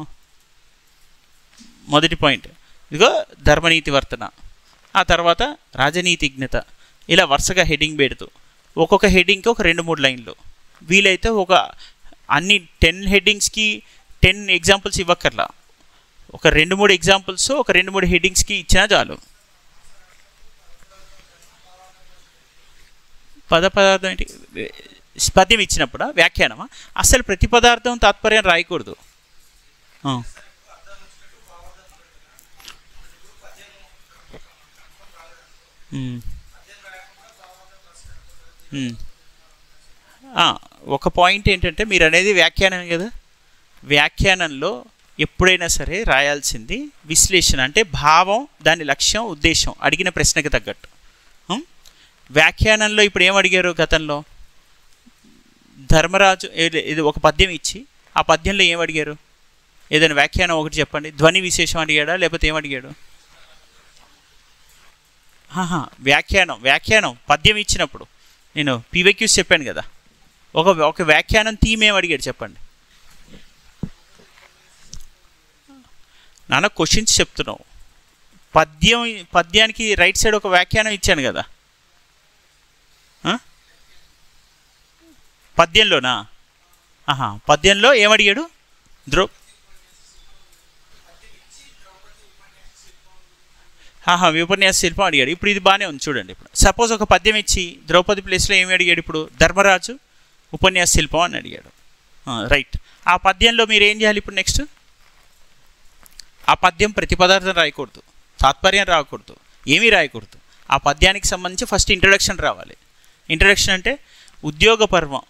మొదటి పాయింట్ ఇదిగో ధర్మనీతి వర్తన, ఆ తర్వాత రాజనీతిజ్ఞత, ఇలా వరుసగా హెడ్డింగ్ పెడుతూ ఒక్కొక్క హెడ్డింగ్కి ఒక 2-3 లైన్లు, వీలైతే ఒక అన్ని 10 హెడ్డింగ్స్కి 10 ఎగ్జాంపుల్స్ ఇవ్వక్కర్లా, ఒక 2-3 ఎగ్జాంపుల్స్ ఒక 2-3 హెడ్డింగ్స్కి ఇచ్చినా చాలు. పదార్థం ఏంటి? పద్యం ఇచ్చినప్పుడు వ్యాఖ్యానమా? అసలు ప్రతి పదార్థం తాత్పర్యం రాయకూడదు. ఒక పాయింట్ ఏంటంటే మీరు అనేది వ్యాఖ్యానం కదా, వ్యాఖ్యానంలో ఎప్పుడైనా సరే రాయాల్సింది విశ్లేషణ, అంటే భావం, దాని లక్ష్యం, ఉద్దేశం, అడిగిన ప్రశ్నకు తగ్గట్టు. వ్యాఖ్యానంలో ఇప్పుడు ఏం అడిగారు గతంలో? ధర్మరాజు ఇది ఒక పద్యం ఇచ్చి ఆ పద్యంలో ఏం అడిగారు? ఏదైనా వ్యాఖ్యానం ఒకటి చెప్పండి. ధ్వని విశేషం అడిగాడా లేకపోతే ఏం అడిగాడు? వ్యాఖ్యానం పద్యం ఇచ్చినప్పుడు నేను పీవైక్యూస్ చెప్పాను కదా, ఒక వ్యాఖ్యానం థీమ్ ఏం అడిగాడు చెప్పండి. నాన్న క్వశ్చన్స్ చెప్తున్నావు, పద్యానికి రైట్ సైడ్ ఒక వ్యాఖ్యానం ఇచ్చాను కదా. పద్యంలోనా? పద్యంలో ఏమడిగాడు? ఉపన్యాస శిల్పం అడిగాడు. ఇప్పుడు ఇది బాగానే ఉంది చూడండి. ఇప్పుడు సపోజ్ ఒక పద్యం ఇచ్చి ద్రౌపది ప్లేస్లో ఏమి అడిగాడు? ఇప్పుడు ధర్మరాజు ఉపన్యాస శిల్పం అని అడిగాడు. రైట్. ఆ పద్యంలో మీరు ఏం చేయాలి ఇప్పుడు? నెక్స్ట్ ఆ పద్యం ప్రతిపదార్థం రాయకూడదు, తాత్పర్యం రాకూడదు, ఏమీ రాయకూడదు. ఆ పద్యానికి సంబంధించి ఫస్ట్ ఇంట్రడక్షన్ రావాలి. ఇంట్రడక్షన్ అంటే ఉద్యోగ పర్వం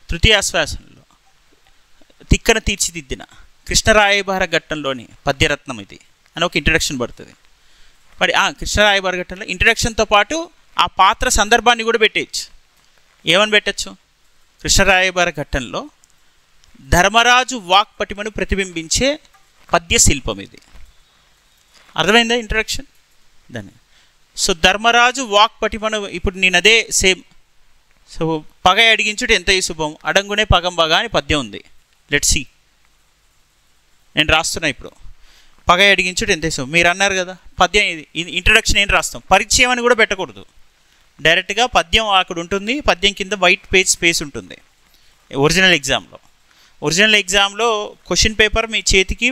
తృతీయాశ్వాసంలో తిక్కన తీర్చిదిద్దిన కృష్ణరాయబార ఘట్టంలోని పద్యరత్నం ఇది అని ఒక ఇంట్రడక్షన్ పడుతుంది. మరి కృష్ణరాయబార ఘట్టంలో ఇంట్రడక్షన్తో పాటు ఆ పాత్ర సందర్భాన్ని కూడా పెట్టేయచ్చు. ఏమని పెట్టచ్చు? కృష్ణరాయబార ఘట్టంలో ధర్మరాజు వాక్ పటిమను ప్రతిబింబించే పద్య శిల్పం ఇది. అర్థమైందా ఇంట్రడక్షన్? దాన్ని సో ధర్మరాజు వాక్ పటిమను, ఇప్పుడు నేను అదే సేమ్. సో పగ అడిగించుడు ఎంత శుభం, అడంగునే పగం బగా అని పద్యం ఉంది. లెట్స్ సీ, నేను రాస్తున్నా ఇప్పుడు. పగ అడిగించుడు ఎంత శుభం మీరు అన్నారు కదా, పద్యం ఇది. ఇంట్రడక్షన్ ఏం రాస్తాం? పరిచయం అని కూడా పెట్టకూడదు. డైరెక్ట్గా పద్యం అక్కడ ఉంటుంది, పద్యం కింద వైట్ పేజ్ స్పేస్ ఉంటుంది. ఒరిజినల్ ఎగ్జామ్లో క్వశ్చన్ పేపర్ మీ చేతికి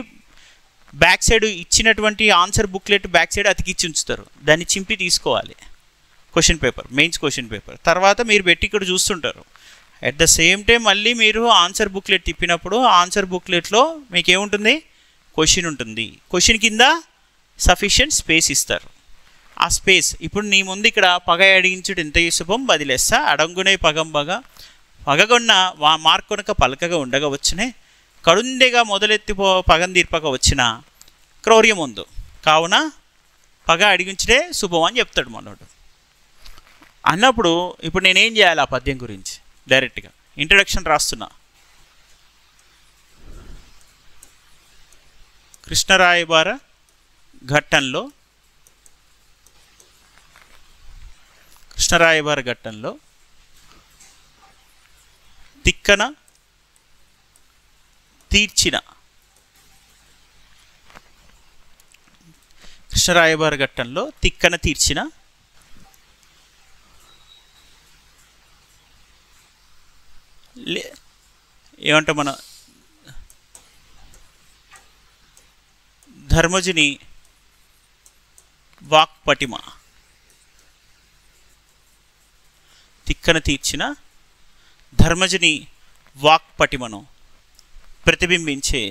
బ్యాక్ సైడ్ ఇచ్చినటువంటి ఆన్సర్ బుక్లెట్ బ్యాక్ సైడ్ అతికిచ్చి ఉంచుతారు. దాన్ని చింపి తీసుకోవాలి question paper, mains question paper. తర్వాత మీరు పెట్టి ఇక్కడ చూస్తుంటారు. అట్ ద సేమ్ టైం మళ్ళీ మీరు ఆన్సర్ బుక్లెట్ తిప్పినప్పుడు ఆన్సర్ బుక్లెట్లో మీకు ఏముంటుంది? క్వశ్చన్ ఉంటుంది. క్వశ్చన్ కింద సఫిషియంట్ స్పేస్ ఇస్తారు. ఆ స్పేస్ ఇప్పుడు నీ ముందు ఇక్కడ పగ అడిగించుడు ఎంత శుభం బదిలేస్తా అడంగునే పగం బగా పగగొన్న మార్కొనక పలకగా ఉండగా వచ్చినే కడుందెగా మొదలెత్తిపో పగం తీర్పక వచ్చిన క్రౌర్యం ఉందు కావున పగ అడిగించుడే శుభం అని చెప్తాడు మనోడు. అన్నప్పుడు ఇప్పుడు నేనేం చేయాలి? ఆ పద్యం గురించి డైరెక్ట్గా ఇంట్రడక్షన్ రాస్తున్నా. కృష్ణరాయబార ఘట్టంలో తిక్కన తీర్చిన కృష్ణరాయబార ఘట్టంలో తిక్కన తీర్చిన ఏమంటాం మన ధర్మజుని వాక్ పటిమ, తిక్కన తీర్చిన ధర్మజుని వాక్ పటిమను ప్రతిబింబించే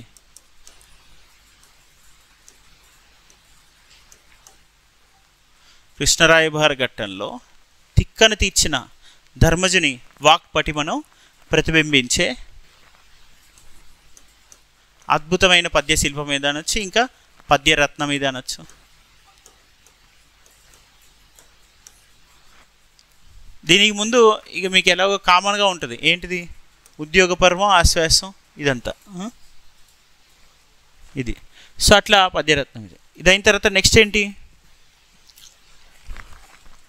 కృష్ణరాయబార ఘట్టంలో తిక్కన తీర్చిన ధర్మజుని వాక్ పటిమను ప్రతిబింబించే అద్భుతమైన పద్యశిల్పం మీద అనొచ్చు, ఇంకా పద్యరత్నం మీద అనొచ్చు. దీనికి ముందు ఇక మీకు ఎలాగో కామన్గా ఉంటుంది. ఏంటిది? ఉద్యోగ పర్వం, ఆశ్వాసం, ఇదంతా ఇది. సో అట్లా పద్యరత్నం ఇది. ఇదైన తర్వాత నెక్స్ట్ ఏంటి?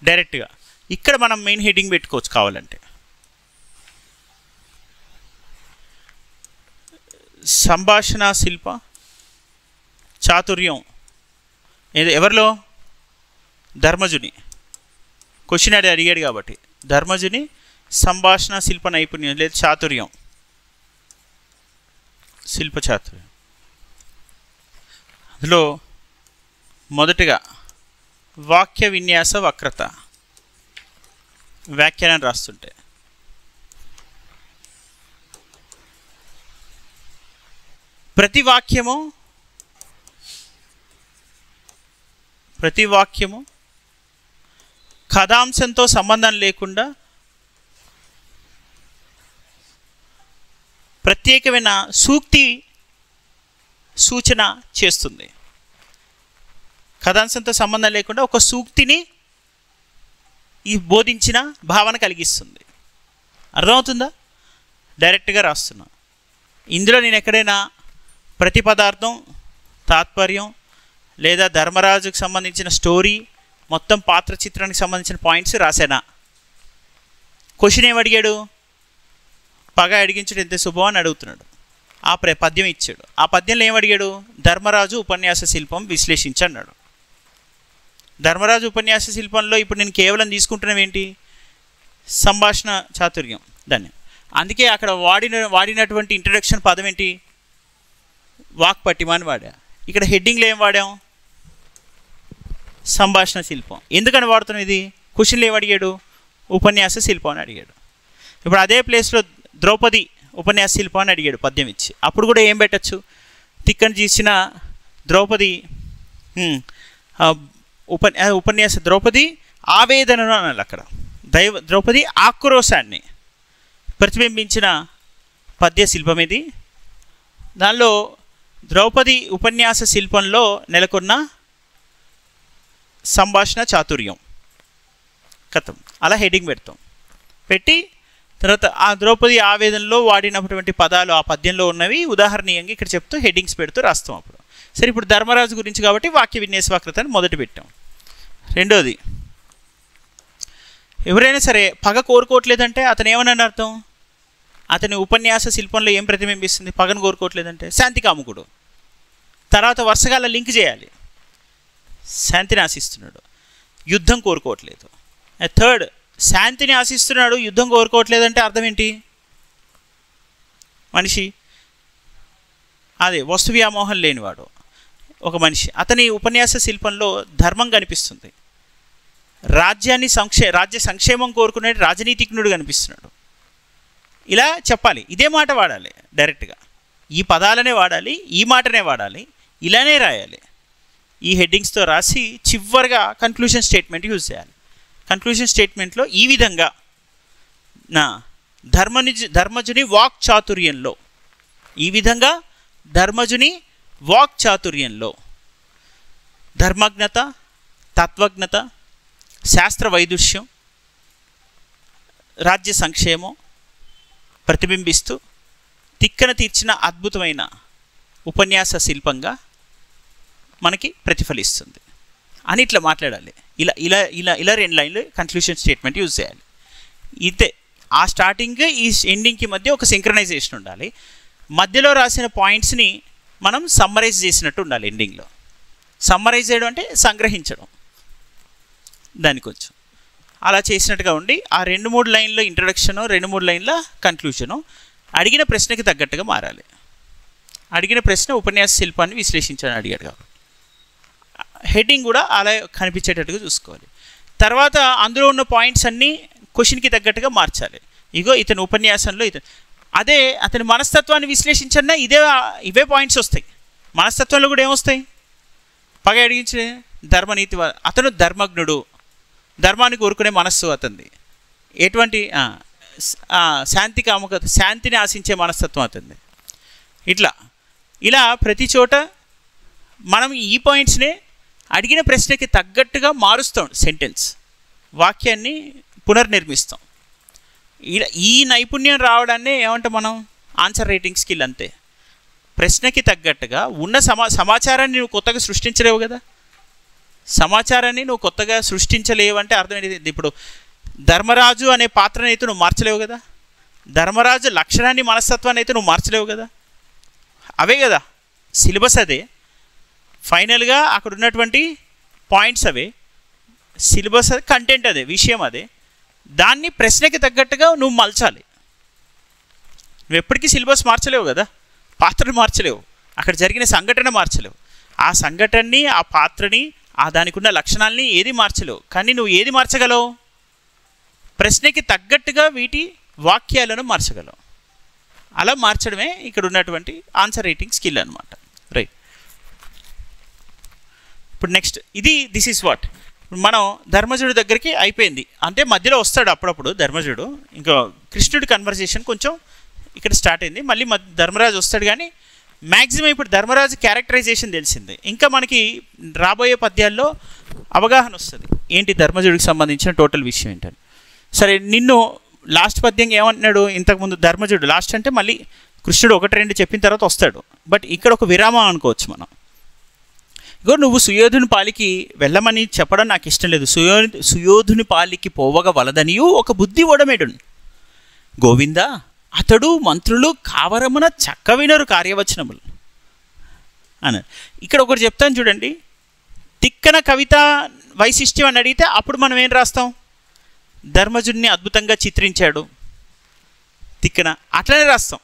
డైరెక్ట్గా ఇక్కడ మనం మెయిన్ హెడ్డింగ్ పెట్టుకోవచ్చు కావాలంటే. సంభాషణ శిల్ప చాతుర్యం ఎవరిలో? ధర్మజుని. క్వశ్చన్ అడిగాడు కాబట్టి ధర్మజుని సంభాషణ శిల్ప నైపుణ్యం లేదా చాతుర్యం, శిల్ప చాతుర్యం. అందులో మొదటిగా వాక్య విన్యాస వక్రత. వ్యాఖ్యానం రాస్తుంటే ప్రతి వాక్యము కథాంశంతో సంబంధం లేకుండా ప్రత్యేకమైన సూచన చేస్తుంది. కథాంశంతో సంబంధం లేకుండా ఒక సూక్తిని ఈ బోధించిన భావన కలిగిస్తుంది. అర్థమవుతుందా? డైరెక్ట్గా రాస్తున్నా. ఇందులో నేను ఎక్కడైనా ప్రతిపదార్థం, తాత్పర్యం లేదా ధర్మరాజుకు సంబంధించిన స్టోరీ, మొత్తం పాత్ర చిత్రానికి సంబంధించిన పాయింట్స్ రాశానా? క్వశ్చన్ ఏమడిగాడు? పగ అడిగించడం ఎంత శుభం అని అడుగుతున్నాడు. ఆ పద్యం ఇచ్చాడు. ఆ పద్యంలో ఏమడిగాడు? ధర్మరాజు ఉపన్యాస శిల్పం విశ్లేషించి అన్నాడు. ధర్మరాజు ఉపన్యాస శిల్పంలో ఇప్పుడు నేను కేవలం తీసుకుంటున్నాం ఏంటి? సంభాషణ చాతుర్యం దాన్ని. అందుకే అక్కడ వాడినటువంటి ఇంట్రడక్షన్ పదం ఏంటి? వాక్పటిమ అని వాడా. ఇక్కడ హెడ్డింగ్లో ఏం వాడాం? సంభాషణ శిల్పం. ఎందుకని వాడుతున్నాం ఇది? క్వశ్చన్లో ఏం అడిగాడు? ఉపన్యాస శిల్పం అని అడిగాడు. ఇప్పుడు అదే ప్లేస్లో ద్రౌపది ఉపన్యాస శిల్పం అని అడిగాడు పద్యం ఇచ్చి. అప్పుడు కూడా ఏం పెట్టచ్చు? తిక్కని చేసిన ద్రౌపది ఉపన్యాస ద్రౌపది ఆవేదనను అనాలి. అక్కడ ద్రౌపది ఆక్రోశాన్ని ప్రతిబింబించిన పద్య శిల్పం ఇది. దానిలో ద్రౌపది ఉపన్యాస శిల్పంలో నెలకొన్న సంభాషణ చాతుర్యం కథం అలా హెడ్డింగ్ పెడతాం. పెట్టి తర్వాత ఆ ద్రౌపది ఆవేదనలో వాడినటువంటి పదాలు ఆ పద్యంలో ఉన్నవి ఉదాహరణీయంగా ఇక్కడ చెప్తూ హెడ్డింగ్స్ పెడుతూ రాస్తాం. అప్పుడు సరే, ఇప్పుడు ధర్మరాజు గురించి కాబట్టి వాక్య విన్యాసవక్రత అని మొదటి పెట్టాం. రెండోది, ఎవరైనా సరే పగ కోరుకోవట్లేదంటే అతను ఏమని అర్థం? అతని ఉపన్యాస శిల్పంలో ఏం ప్రతిబింబిస్తుంది? పగను కోరుకోవట్లేదంటే శాంతి కాముకుడు. తర్వాత వరుసగా లింక్ చేయాలి. శాంతిని ఆశిస్తున్నాడు, యుద్ధం కోరుకోవట్లేదు. థర్డ్, శాంతిని ఆశిస్తున్నాడు, యుద్ధం కోరుకోవట్లేదంటే అర్థం ఏంటి? మనిషి అదే వస్తు వ్యామోహం లేనివాడు ఒక మనిషి. అతని ఉపన్యాస శిల్పంలో ధర్మం కనిపిస్తుంది. రాజ్య సంక్షేమం కోరుకునే రాజనీతిజ్ఞుడు కనిపిస్తున్నాడు. ఇలా చెప్పాలి. ఇదే మాట వాడాలి డైరెక్ట్గా. ఈ పదాలనే వాడాలి, ఈ మాటనే వాడాలి, ఇలానే రాయాలి. ఈ హెడ్డింగ్స్తో రాసి చివరిగా కన్క్లూషన్ స్టేట్మెంట్ యూజ్ చేయాలి. కన్క్లూషన్ స్టేట్మెంట్లో ఈ విధంగా నా ధర్మజుని వాక్ చాతుర్యంలో, ఈ విధంగా ధర్మజుని వాక్ చాతుర్యంలో ధర్మజ్ఞత, తత్వజ్ఞత, శాస్త్ర వైదుష్యం, రాజ్య సంక్షేమం ప్రతిబింబిస్తూ తిక్కన తీర్చిన అద్భుతమైన ఉపన్యాస శిల్పంగా మనకి ప్రతిఫలిస్తుంది అని ఇట్లా మాట్లాడాలి. ఇలా ఇలా ఇలా ఇలా 2 లైన్లు కన్క్లూషన్ స్టేట్మెంట్ యూజ్ చేయాలి. ఇదే ఆ స్టార్టింగ్ ఈ ఎండింగ్కి మధ్య ఒక సింక్రనైజేషన్ ఉండాలి. మధ్యలో రాసిన పాయింట్స్ని మనం సమ్మరైజ్ చేసినట్టు ఉండాలి. ఎండింగ్లో సమ్మరైజ్ చేయడం అంటే సంగ్రహించడం, దాని కొంచెం అలా చేసినట్టుగా ఉండి ఆ 2-3 లైన్ల ఇంట్రడక్షను, 2-3 లైన్ల కన్క్లూషను అడిగిన ప్రశ్నకి తగ్గట్టుగా మారాలి. అడిగిన ప్రశ్న ఉపన్యాస శిల్పాన్ని విశ్లేషించని అడిగాడు కాబట్టి హెడ్డింగ్ కూడా అలా కనిపించేటట్టుగా చూసుకోవాలి. తర్వాత అందులో ఉన్న పాయింట్స్ అన్నీ క్వశ్చన్కి తగ్గట్టుగా మార్చాలి. ఇగో ఇతని ఉపన్యాసంలో అదే అతని మనస్తత్వాన్ని విశ్లేషించన్నా ఇవే పాయింట్స్ వస్తాయి. మనస్తత్వంలో కూడా ఏమొస్తాయి? పగ అడిగించే ధర్మనీతి, అతను ధర్మజ్ఞుడు, ధర్మాన్ని కోరుకునే మనస్సు అతనిది. ఎటువంటి శాంతి కాముకత, శాంతిని ఆశించే మనస్తత్వం అతనిది. ఇలా ప్రతి చోట మనం ఈ పాయింట్స్నే అడిగిన ప్రశ్నకి తగ్గట్టుగా మారుస్తాం. సెంటెన్స్, వాక్యాన్ని పునర్నిర్మిస్తాం. ఈ నైపుణ్యం రావడాన్నే ఏమంటాం మనం? Answer writing skill. అంతే. ప్రశ్నకి తగ్గట్టుగా ఉన్న సమాచారాన్ని నువ్వు కొత్తగా సృష్టించలేవు కదా. సమాచారాన్ని నువ్వు కొత్తగా సృష్టించలేవు అంటే అర్థం ఏంటి? ఇప్పుడు ధర్మరాజు అనే పాత్రని అయితే నువ్వు మార్చలేవు కదా. ధర్మరాజు లక్షణాన్ని, మనస్తత్వాన్ని అయితే నువ్వు మార్చలేవు కదా. అవే కదా సిలబస్, అదే ఫైనల్గా అక్కడ ఉన్నటువంటి పాయింట్స్ అవే సిలబస్, అది కంటెంట్, అదే విషయం, అదే. దాన్ని ప్రశ్నకి తగ్గట్టుగా నువ్వు మలచాలి. నువ్వు ఎప్పటికీ సిలబస్ మార్చలేవు కదా, పాత్రను మార్చలేవు, అక్కడ జరిగిన సంఘటన మార్చలేవు. ఆ సంఘటనని, ఆ పాత్రని, దానికి ఉన్న లక్షణాలని ఏది మార్చలేవు. కానీ నువ్వు ఏది మార్చగలవు? ప్రశ్నకి తగ్గట్టుగా వీటి వాక్యాలను మార్చగలవు. అలా మార్చడమే ఇక్కడ ఉన్నటువంటి ఆన్సర్ రైటింగ్ స్కిల్ అనమాట. రైట్. ఇప్పుడు నెక్స్ట్ దిస్ ఈజ్ వాట్. మనం ధర్మజుడి దగ్గరికి అయిపోయింది అంటే మధ్యలో వస్తాడు అప్పుడప్పుడు ధర్మజుడు. ఇంకా కృష్ణుడి కన్వర్జేషన్ కొంచెం ఇక్కడ స్టార్ట్ అయింది. మళ్ళీ ధర్మరాజు వస్తాడు, కానీ మ్యాక్సిమం ఇప్పుడు ధర్మరాజు క్యారెక్టరైజేషన్ తెలిసింది. ఇంకా మనకి రాబోయే పద్యాల్లో అవగాహన వస్తుంది ఏంటి ధర్మజుడికి సంబంధించిన టోటల్ విషయం ఏంటని. సరే, నిన్ను లాస్ట్ పద్యంగా ఏమంటున్నాడు, ఇంతకుముందు ధర్మజుడు లాస్ట్ అంటే మళ్ళీ కృష్ణుడు 1-2 చెప్పిన తర్వాత వస్తాడు. బట్ ఇక్కడ ఒక విరామం అనుకోవచ్చు మనం. ఇగో నువ్వు సుయోధుని పాలికి వెళ్ళమని చెప్పడం నాకు ఇష్టం లేదు. సుయోధుని పాలికి పోవగ వలదనియు ఒక బుద్ధి ఓడమేడు గోవింద, అతడు మంత్రులు కావరమున చక్క వినరు కార్యవచనములు అన్నారు. ఇక్కడ ఒకటి చెప్తాను చూడండి, తిక్కన కవిత వైశిష్ట్యం అని అడిగితే అప్పుడు మనం ఏం రాస్తాం, ధర్మజుడిని అద్భుతంగా చిత్రించాడు తిక్కన, అట్లనే రాస్తాం.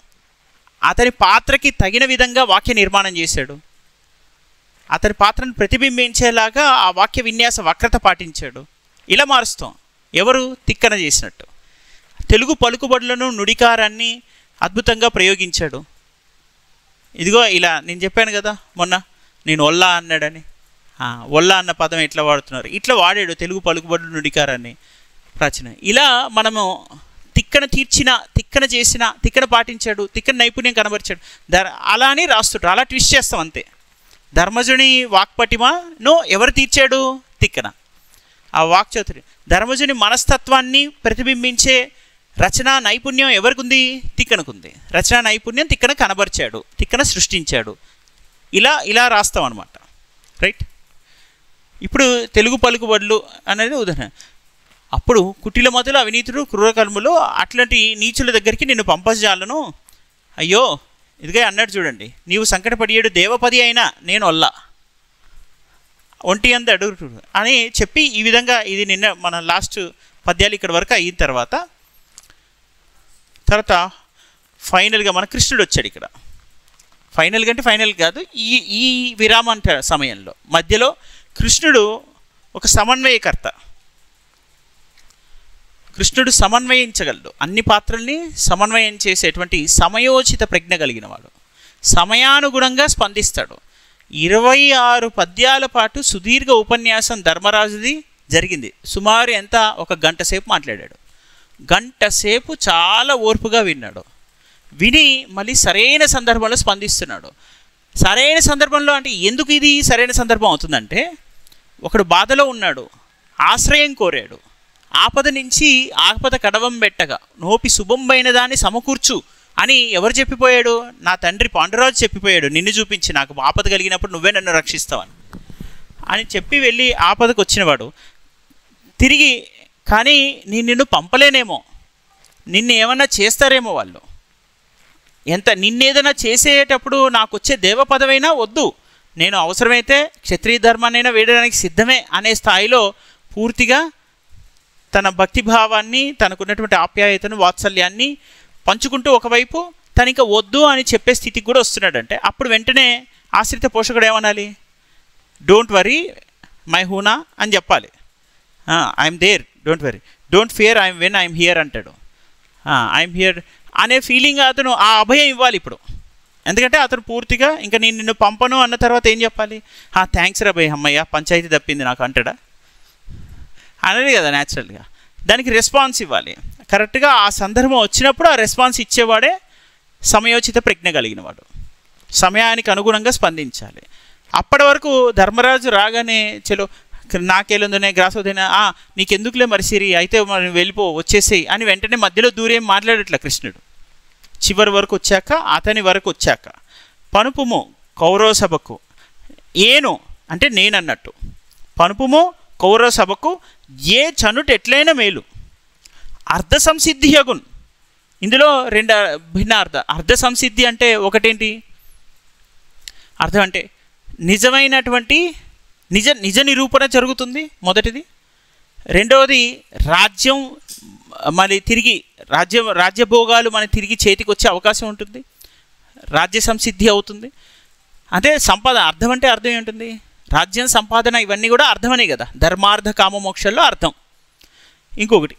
అతని పాత్రకి తగిన విధంగా వాక్య నిర్మాణం చేశాడు, అతని పాత్రను ప్రతిబింబించేలాగా ఆ వాక్య విన్యాస వక్రత పాటించాడు, ఇలా మారుస్తాం. ఎవరు, తిక్కన చేసినట్టు. తెలుగు పలుకుబడులను నుడికారాన్ని అద్భుతంగా ప్రయోగించాడు. ఇదిగో ఇలా నేను చెప్పాను కదా మొన్న, నేను ఒల్లా అన్నాడని. ఒల్లా అన్న పదం ఎట్లా వాడుతున్నారు, ఇట్లా వాడాడు తెలుగు పలుకుబడులు నుడికారాన్ని ప్రాచీన. ఇలా మనము తిక్కన తీర్చిన, తిక్కన చేసిన, తిక్కన పాటించాడు, తిక్కన నైపుణ్యం కనబరిచాడు, అలా అని రాస్తుంటారు. అలా ట్విస్ట్ చేస్తాం అంతే. ధర్మజుని వాక్పటిమను ఎవరు తీర్చాడు, తిక్కన. ఆ వాక్చతురి ధర్మజుని మనస్తత్వాన్ని ప్రతిబింబించే రచనా నైపుణ్యం ఎవరికి ఉంది, తిక్కనకుంది. రచనా నైపుణ్యం తిక్కన కనబరిచాడు, తిక్కన సృష్టించాడు. ఇలా ఇలా రాస్తాం అనమాట. రైట్. ఇప్పుడు తెలుగు పలుకుబడులు అనేది ఉదాహరణ. అప్పుడు కుటిల మొదలు అవినీతుడు క్రూరకర్ములు అట్లాంటి నీచుల దగ్గరికి నిన్ను పంపజాలను. అయ్యో ఇదిగా అన్నాడు చూడండి, నీవు సంకటపడియేడు దేవపది అయినా నేను ఒల్లా ఒంటి అంది అడుగు అని చెప్పి ఈ విధంగా ఇది నిన్న మన లాస్ట్ పద్యాలు ఇక్కడ వరకు అయిన తర్వాత ఫైనల్గా మన కృష్ణుడు వచ్చాడు. ఇక్కడ ఫైనల్గా అంటే ఫైనల్ కాదు, ఈ విరామాంత సమయంలో మధ్యలో కృష్ణుడు ఒక సమన్వయకర్త. కృష్ణుడు సమన్వయించగలడు, అన్ని పాత్రల్ని సమన్వయం చేసేటువంటి సమయోచిత ప్రజ్ఞ కలిగిన వాడు, సమయానుగుణంగా స్పందిస్తాడు. 26 పద్యాల పాటు సుదీర్ఘ ఉపన్యాసం ధర్మరాజుది జరిగింది. సుమారు ఎంత, ఒక గంట సేపు మాట్లాడాడు. గంట సేపు చాలా ఓర్పుగా విన్నాడు. విని మళ్ళీ సరైన సందర్భంలో స్పందిస్తున్నాడు. సరైన సందర్భంలో అంటే ఎందుకు ఇది సరైన సందర్భం అవుతుందంటే, ఒకడు బాధలో ఉన్నాడు, ఆశ్రయం కోరాడు, ఆపద నుంచి ఆపద కడవం పెట్టగా నోపి శుభంబైన దాన్ని సమకూర్చు అని ఎవరు చెప్పిపోయాడు, నా తండ్రి పాండురాజు చెప్పిపోయాడు, నిన్ను చూపించి నాకు ఆపద కలిగినప్పుడు నువ్వే నన్ను రక్షిస్తావని అని చెప్పి వెళ్ళి ఆపదకు వచ్చినవాడు తిరిగి, కానీ నిన్ను పంపలేనేమో, నిన్ను ఏమన్నా చేస్తారేమో వాళ్ళు, నిన్నేదైనా చేసేటప్పుడు నాకు వచ్చే దేవపదవైనా వద్దు, నేను అవసరమైతే క్షత్రియ ధర్మాన్నైనా వేయడానికి సిద్ధమే అనే స్థాయిలో పూర్తిగా తన భక్తిభావాన్ని, తనకున్నటువంటి ఆప్యాయతను, వాత్సల్యాన్ని పంచుకుంటూ ఒకవైపు తనక వద్దు అని చెప్పే స్థితికి కూడా వస్తున్నాడంటే, అప్పుడు వెంటనే ఆశ్రిత పోషకుడు ఏమనాలి, డోంట్ వరీ మై హూనా అని చెప్పాలి. I'm there, don't worry, don't fear I'm here అంటాడు. ఐఎమ్ హియర్ అనే ఫీలింగ్ అతను ఆ అభయం ఇవ్వాలి ఇప్పుడు. ఎందుకంటే అతను పూర్తిగా ఇంకా నేను నిన్ను పంపను అన్న తర్వాత ఏం చెప్పాలి, థ్యాంక్స్ రా భయ్, అమ్మయ్య పంచాయతీ తప్పింది నాకు అంటాడా, అనేది కదా న్యాచురల్గా. దానికి రెస్పాన్స్ ఇవ్వాలి. కరెక్ట్గా ఆ సందర్భం వచ్చినప్పుడు ఆ రెస్పాన్స్ ఇచ్చేవాడే సమయోచిత ప్రజ్ఞ కలిగిన వాడు, సమయానికి అనుగుణంగా స్పందించాలి. అప్పటి వరకు ధర్మరాజు రాగానే చలో నాకేలుందనే గ్రాసోదైనా నీకెందుకులే మరి సిరి అయితే మరి వెళ్ళిపో వచ్చేసేయి అని వెంటనే మధ్యలో దూరేం మాట్లాడట్ల కృష్ణుడు. చివరి వరకు వచ్చాక, అతని వరకు వచ్చాక పనుపుము కౌరవ సభకు ఏను అంటే నేనన్నట్టు, పనుపుము కౌరవ సభకు ఏ చనుట ఎట్లయినా మేలు అర్ధ సంసిద్ధి అగున్. ఇందులో 2 భిన్న అర్ధ సంసిద్ధి అంటే ఒకటేంటి, అర్థం అంటే నిజమైనటువంటి నిజ నిరూపణ జరుగుతుంది మొదటిది. రెండవది రాజ్యం మరి తిరిగి రాజ్యభోగాలు మన తిరిగి చేతికి వచ్చే అవకాశం ఉంటుంది, రాజ్య సంసిద్ధి అవుతుంది. అంటే సంపద అర్థం అంటే అర్థం ఏంటుంది, రాజ్యం సంపాదన ఇవన్నీ కూడా అర్థమనే కదా, ధర్మార్థ కామ మోక్షల్లో అర్థం.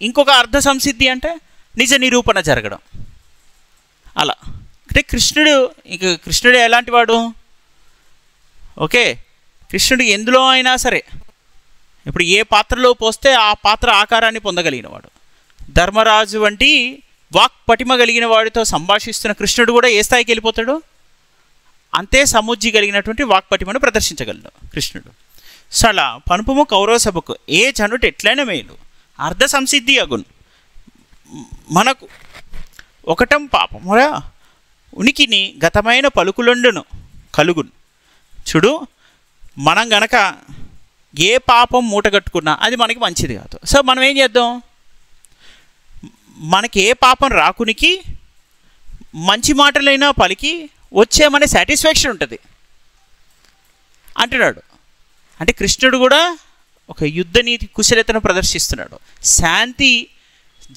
ఇంకొక అర్ధ సంసిద్ధి అంటే నిజ నిరూపణ జరగడం. అలా అంటే కృష్ణుడు ఎలాంటి వాడు, ఓకే కృష్ణుడు ఎందులో అయినా సరే ఇప్పుడు ఏ పాత్రలో పోస్తే ఆ పాత్ర ఆకారాన్ని పొందగలిగినవాడు. ధర్మరాజు వంటి వాక్ పటిమ కలిగిన వాడితో సంభాషిస్తున్న కృష్ణుడు కూడా ఏ స్థాయికి వెళ్ళిపోతాడు, అంతే సముజ్జి కలిగినటువంటి వాక్పటిమను ప్రదర్శించగలడు కృష్ణుడు. సో అలా పనుపుము కౌరవ సభకు ఏ చనుట ఎట్లయినా మేలు అర్ధ సంసిద్ధి అగున్ మనకు ఒకటం పాపమురా ఉనికిని గతమైన పలుకులుండును కలుగును. చూడు, మనం గనక ఏ పాపం మూటగట్టుకున్నా అది మనకి మంచిది కాదు. సో మనం ఏం చేద్దాం, మనకి ఏ పాపం రాకునికి మంచి మాటలైనా పలికి వచ్చేమనే సాటిస్ఫాక్షన్ ఉంటుంది అంటున్నాడు. అంటే కృష్ణుడు కూడా ఒక యుద్ధ నీతి కుశలతను ప్రదర్శిస్తున్నాడు. శాంతి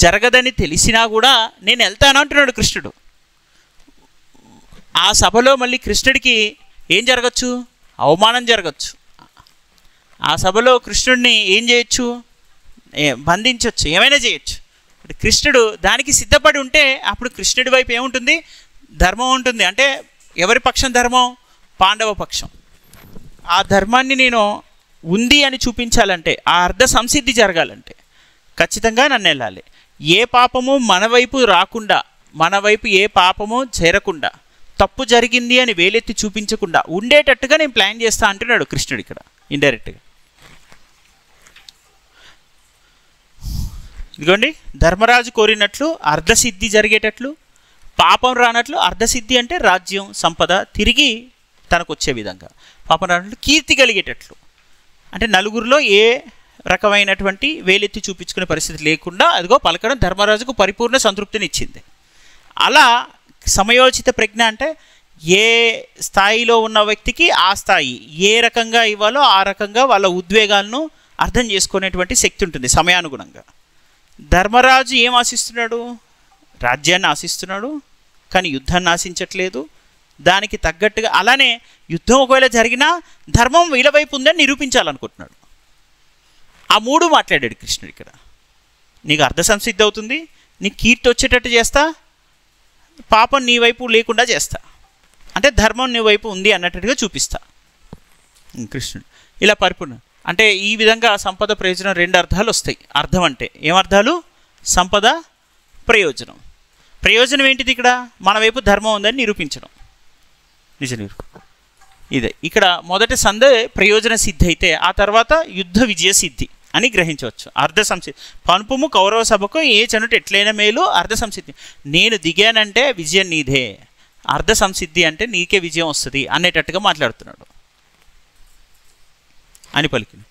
జరగదని తెలిసినా కూడా నేను వెళ్తాను అంటున్నాడు కృష్ణుడు. ఆ సభలో మళ్ళీ కృష్ణుడికి ఏం జరగచ్చు, అవమానం జరగచ్చు. ఆ సభలో కృష్ణుడిని ఏం చేయొచ్చు, బంధించవచ్చు, ఏమైనా చేయొచ్చు. కృష్ణుడు దానికి సిద్ధపడి ఉంటే అప్పుడు కృష్ణుడి వైపు ఏముంటుంది, ధర్మం ఉంటుంది. అంటే ఎవరి పక్షం ధర్మం, పాండవ పక్షం. ఆ ధర్మాన్ని నేను ఉంది అని చూపించాలంటే, ఆ అర్ధ సంసిద్ధి జరగాలంటే ఖచ్చితంగా నన్ను వెళ్ళాలి. ఏ పాపము మన వైపు రాకుండా, మన వైపు ఏ పాపము చేరకుండా, తప్పు జరిగింది అని వేలెత్తి చూపించకుండా ఉండేటట్టుగా నేను ప్లాన్ చేస్తా అంటున్నాడు కృష్ణుడు ఇక్కడ ఇండైరెక్ట్గా. ఇదిగోండి, ధర్మరాజు కోరినట్లు అర్ధసిద్ధి జరిగేటట్లు, పాపం రానట్లు. అర్ధసిద్ధి అంటే రాజ్యం సంపద తిరిగి తనకు వచ్చే విధంగా, పాపం రానట్లు కీర్తి కలిగేటట్లు. అంటే నలుగురిలో ఏ రకమైనటువంటి వేలెత్తి చూపించుకునే పరిస్థితి లేకుండా అదిగో పలకడం ధర్మరాజుకు పరిపూర్ణ సంతృప్తిని ఇచ్చింది. అలా సమయోచిత ప్రజ్ఞ అంటే ఏ స్థాయిలో ఉన్న వ్యక్తికి ఆ స్థాయి ఏ రకంగా ఇవ్వాలో ఆ రకంగా వాళ్ళ ఉద్వేగాలను అర్థం చేసుకునేటువంటి శక్తి ఉంటుంది సమయానుగుణంగా. ధర్మరాజు ఏం ఆశిస్తున్నాడు, రాజ్యాన్ని ఆశిస్తున్నాడు, కానీ యుద్ధాన్ని ఆశించట్లేదు. దానికి తగ్గట్టుగా అలానే యుద్ధం ఒకవేళ జరిగినా ధర్మం వీళ్ళ వైపు ఉందని నిరూపించాలనుకుంటున్నాడు. ఆ మూడు మాట్లాడాడు కృష్ణుడు ఇక్కడ. నీకు అర్ధ సంసిద్ధి అవుతుంది, నీకు కీర్తి వచ్చేటట్టు చేస్తా, పాపం నీ వైపు లేకుండా చేస్తా, అంటే ధర్మం నీ వైపు ఉంది అన్నట్టుగా చూపిస్తా కృష్ణుడు. ఇలా పరిపూర్ణ అంటే ఈ విధంగా సంపద ప్రయోజనం రెండు అర్థాలు వస్తాయి. అర్థం అంటే ఏమర్థాలు, సంపద ప్రయోజనం. ప్రయోజనం ఏంటిది ఇక్కడ, మన వైపు ధర్మం ఉందని నిరూపించడం. ఇదే ఇక్కడ మొదటి సంధి ప్రయోజన సిద్ధి అయితే ఆ తర్వాత యుద్ధ విజయ సిద్ధి అని గ్రహించవచ్చు. అర్ధ సంసిద్ధి పనుపుము కౌరవ సభకు ఏ చనుట ఎట్లయినా మేలు అర్ధ సంసిద్ధి. నేను దిగానంటే విజయం నీదే, అర్ధ సంసిద్ధి అంటే నీకే విజయం వస్తుంది అనేటట్టుగా మాట్లాడుతున్నాడు అని పలికింది.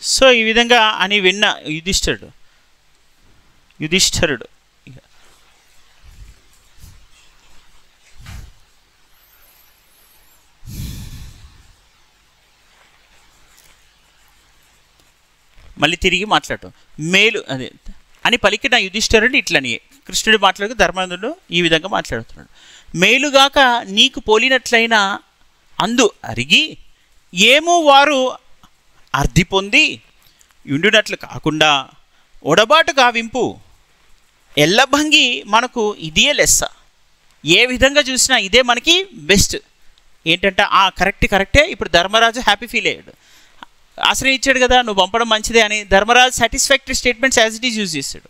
సో ఈ విధంగా అని విన్న యుధిష్ఠరుడు మళ్ళీ తిరిగి మాట్లాడటం మేలు అదే అని పలికిన యుధిష్ఠరుడు ఇట్లని కృష్ణుడు మాట్లాడుతూ ధర్మరాజుడు ఈ విధంగా మాట్లాడుతున్నాడు. మేలుగాక నీకు పోలినట్లయిన అందు అరిగి ఏమో వారు అర్థి పొంది ఉండునట్లు కాకుండా ఒడబాటు గావింపు ఎల్లభంగి మనకు ఇదే లెస్స. ఏ విధంగా చూసినా ఇదే మనకి బెస్ట్. ఏంటంటే కరెక్టే. ఇప్పుడు ధర్మరాజు హ్యాపీ ఫీల్ అయ్యాడు, ఆశ్రయించాడు కదా, నువ్వు పంపడం మంచిదే అని. Dharmaraju satisfactory statements as it is use చేశాడు.